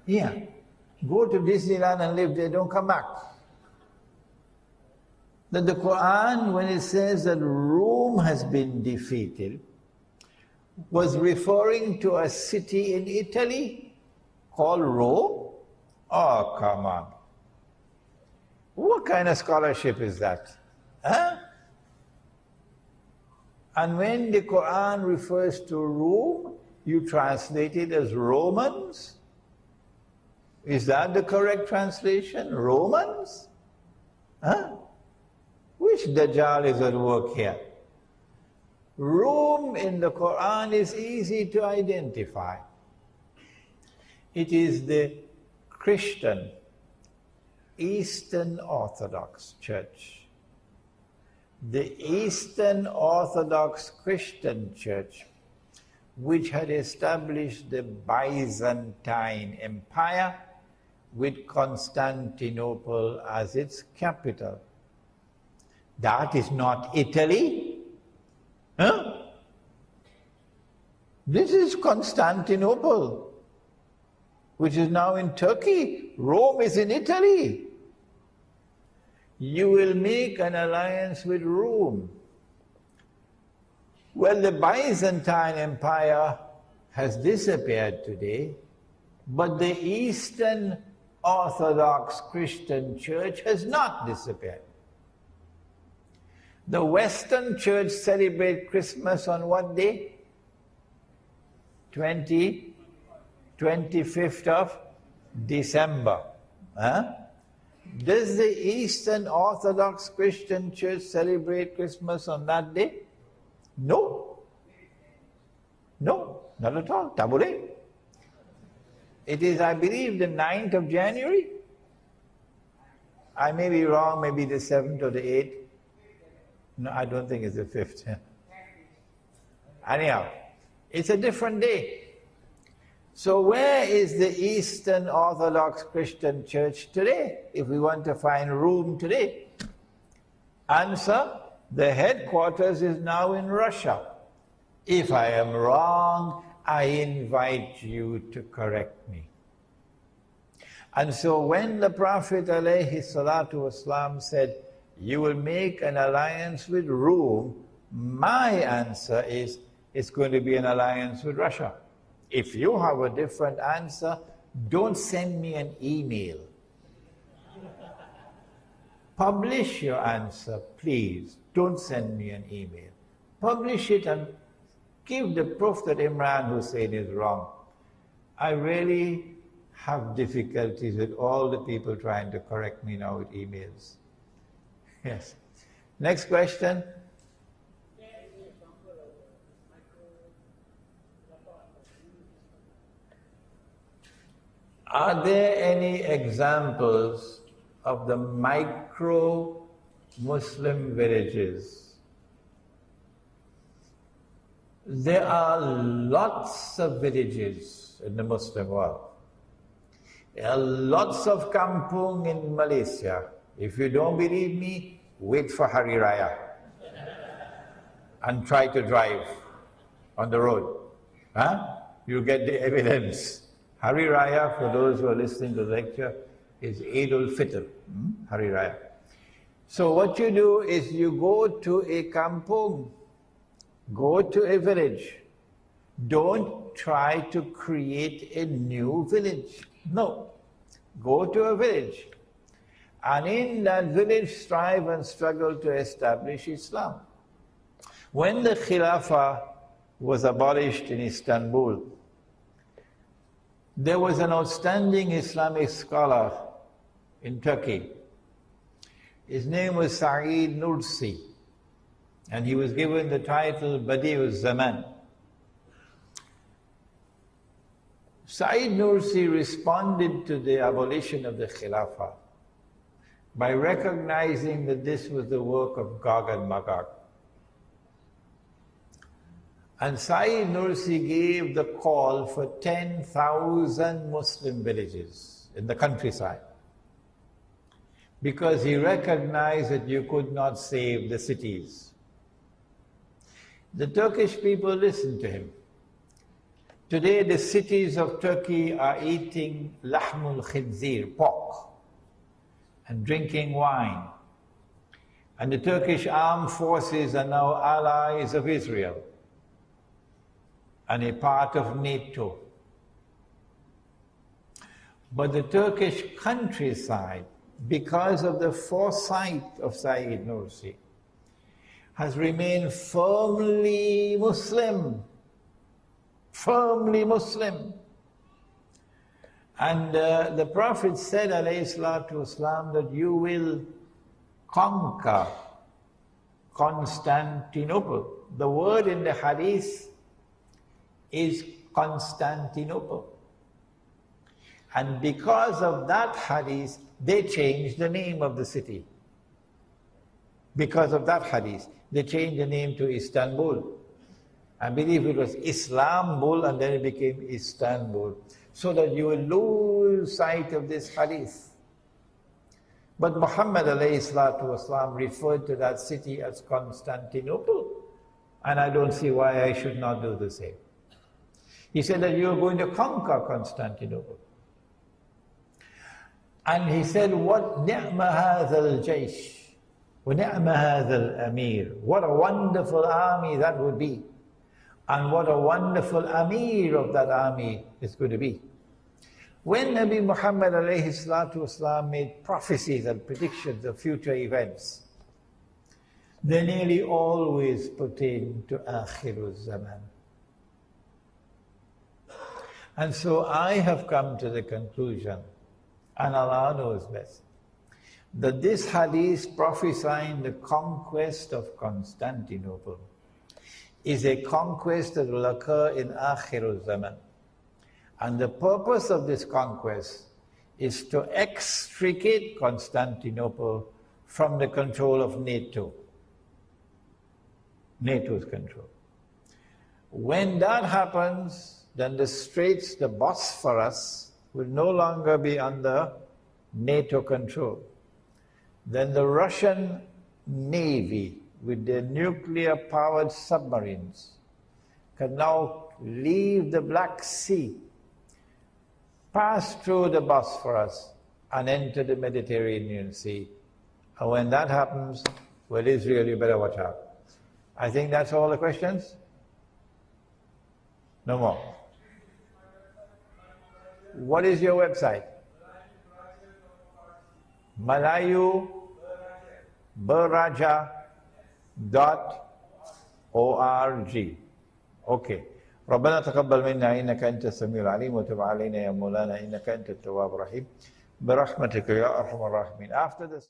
Yeah, go to Disneyland and live there, don't come back. That the Quran, when it says that Rome has been defeated, was referring to a city in Italy called Rome? Oh, come on. What kind of scholarship is that? Huh? And when the Quran refers to Rome, you translate it as Romans? Is that the correct translation? Romans? Huh? Which Dajjal is at work here? Rome in the Quran is easy to identify. It is the Christian Eastern Orthodox Church. The Eastern Orthodox Christian Church, which had established the Byzantine Empire with Constantinople as its capital. That is not Italy. Huh? This is Constantinople, which is now in Turkey. Rome is in Italy. You will make an alliance with Rome. Well, the Byzantine Empire has disappeared today, but the Eastern Orthodox Christian Church has not disappeared. The Western Church celebrate Christmas on what day? 25th of December. Huh? Does the Eastern Orthodox Christian Church celebrate Christmas on that day? No. No, not at all. Tabule. It is, I believe, the 9th of January. I may be wrong, maybe the 7th or the 8th. No, I don't think it's the 5th. Anyhow, it's a different day. So where is the Eastern Orthodox Christian Church today, if we want to find room today? Answer, the headquarters is now in Russia. If I am wrong, I invite you to correct me. And so when the Prophet ﷺ said, you will make an alliance with Rome, my answer is, it's going to be an alliance with Russia. If you have a different answer, don't send me an email. Publish your answer, please. Don't send me an email. Publish it and give the proof that Imran Hosein is wrong. I really have difficulties with all the people trying to correct me now with emails. Yes. Next question. Are there any examples of the micro-Muslim villages? There are lots of villages in the Muslim world. There are lots of kampung in Malaysia. If you don't believe me, wait for Hari Raya and try to drive on the road. Huh? You get the evidence. Hari Raya, for those who are listening to the lecture, is Eid al-Fitr, Hari Raya. So what you do is you go to a kampung, go to a village. Don't try to create a new village. No. Go to a village. And in that village, strive and struggle to establish Islam. When the Khilafah was abolished in Istanbul, there was an outstanding Islamic scholar in Turkey. His name was Saeed Nursi, and he was given the title Badi'uz Zaman. Saeed Nursi responded to the abolition of the Khilafah by recognizing that this was the work of Gog and Magog. And Saeed Nursi gave the call for 10,000 Muslim villages in the countryside, because he recognized that you could not save the cities. The Turkish people listened to him. Today the cities of Turkey are eating lahmul khinzir, pork, and drinking wine. And the Turkish armed forces are now allies of Israel and a part of NATO. But the Turkish countryside, because of the foresight of Saeed Nursi, has remained firmly Muslim. Firmly Muslim. And the Prophet said, alayhi salatu wasalam, that you will conquer Constantinople. The word in the hadith is Constantinople. And because of that hadith, they changed the name of the city. Because of that hadith, they changed the name to Istanbul. I believe it was Islambul and then it became Istanbul, so that you will lose sight of this hadith. But Muhammad alayhi salatu wasalam referred to that city as Constantinople, and I don't see why I should not do the same. He said that you are going to conquer Constantinople. And he said, what ni'ma hadha al-jaysh, wa ni'ma hadha al-amir. What a wonderful army that would be. And what a wonderful amir of that army is going to be. When Nabi Muhammad alayhi salatu wasalam made prophecies and predictions of future events, they nearly always pertain to Akhirul Zaman. And so I have come to the conclusion, and Allah knows best, that this hadith prophesying the conquest of Constantinople is a conquest that will occur in Akhirul Zaman. And the purpose of this conquest is to extricate Constantinople from the control of NATO, NATO's control. When that happens, then the Straits, the Bosphorus, will no longer be under NATO control. Then the Russian Navy, with their nuclear-powered submarines, can now leave the Black Sea, pass through the Bosphorus, and enter the Mediterranean Sea. And when that happens, well, Israel, you better watch out. I think that's all the questions? No more. What is your website? malayuberaja.org. Okay. ربنا تقبل منا إنك أنت السميع العليم وتب علينا يا مولانا إنك أنت التواب الرحيم برحمتك يا أرحم الراحمين. After this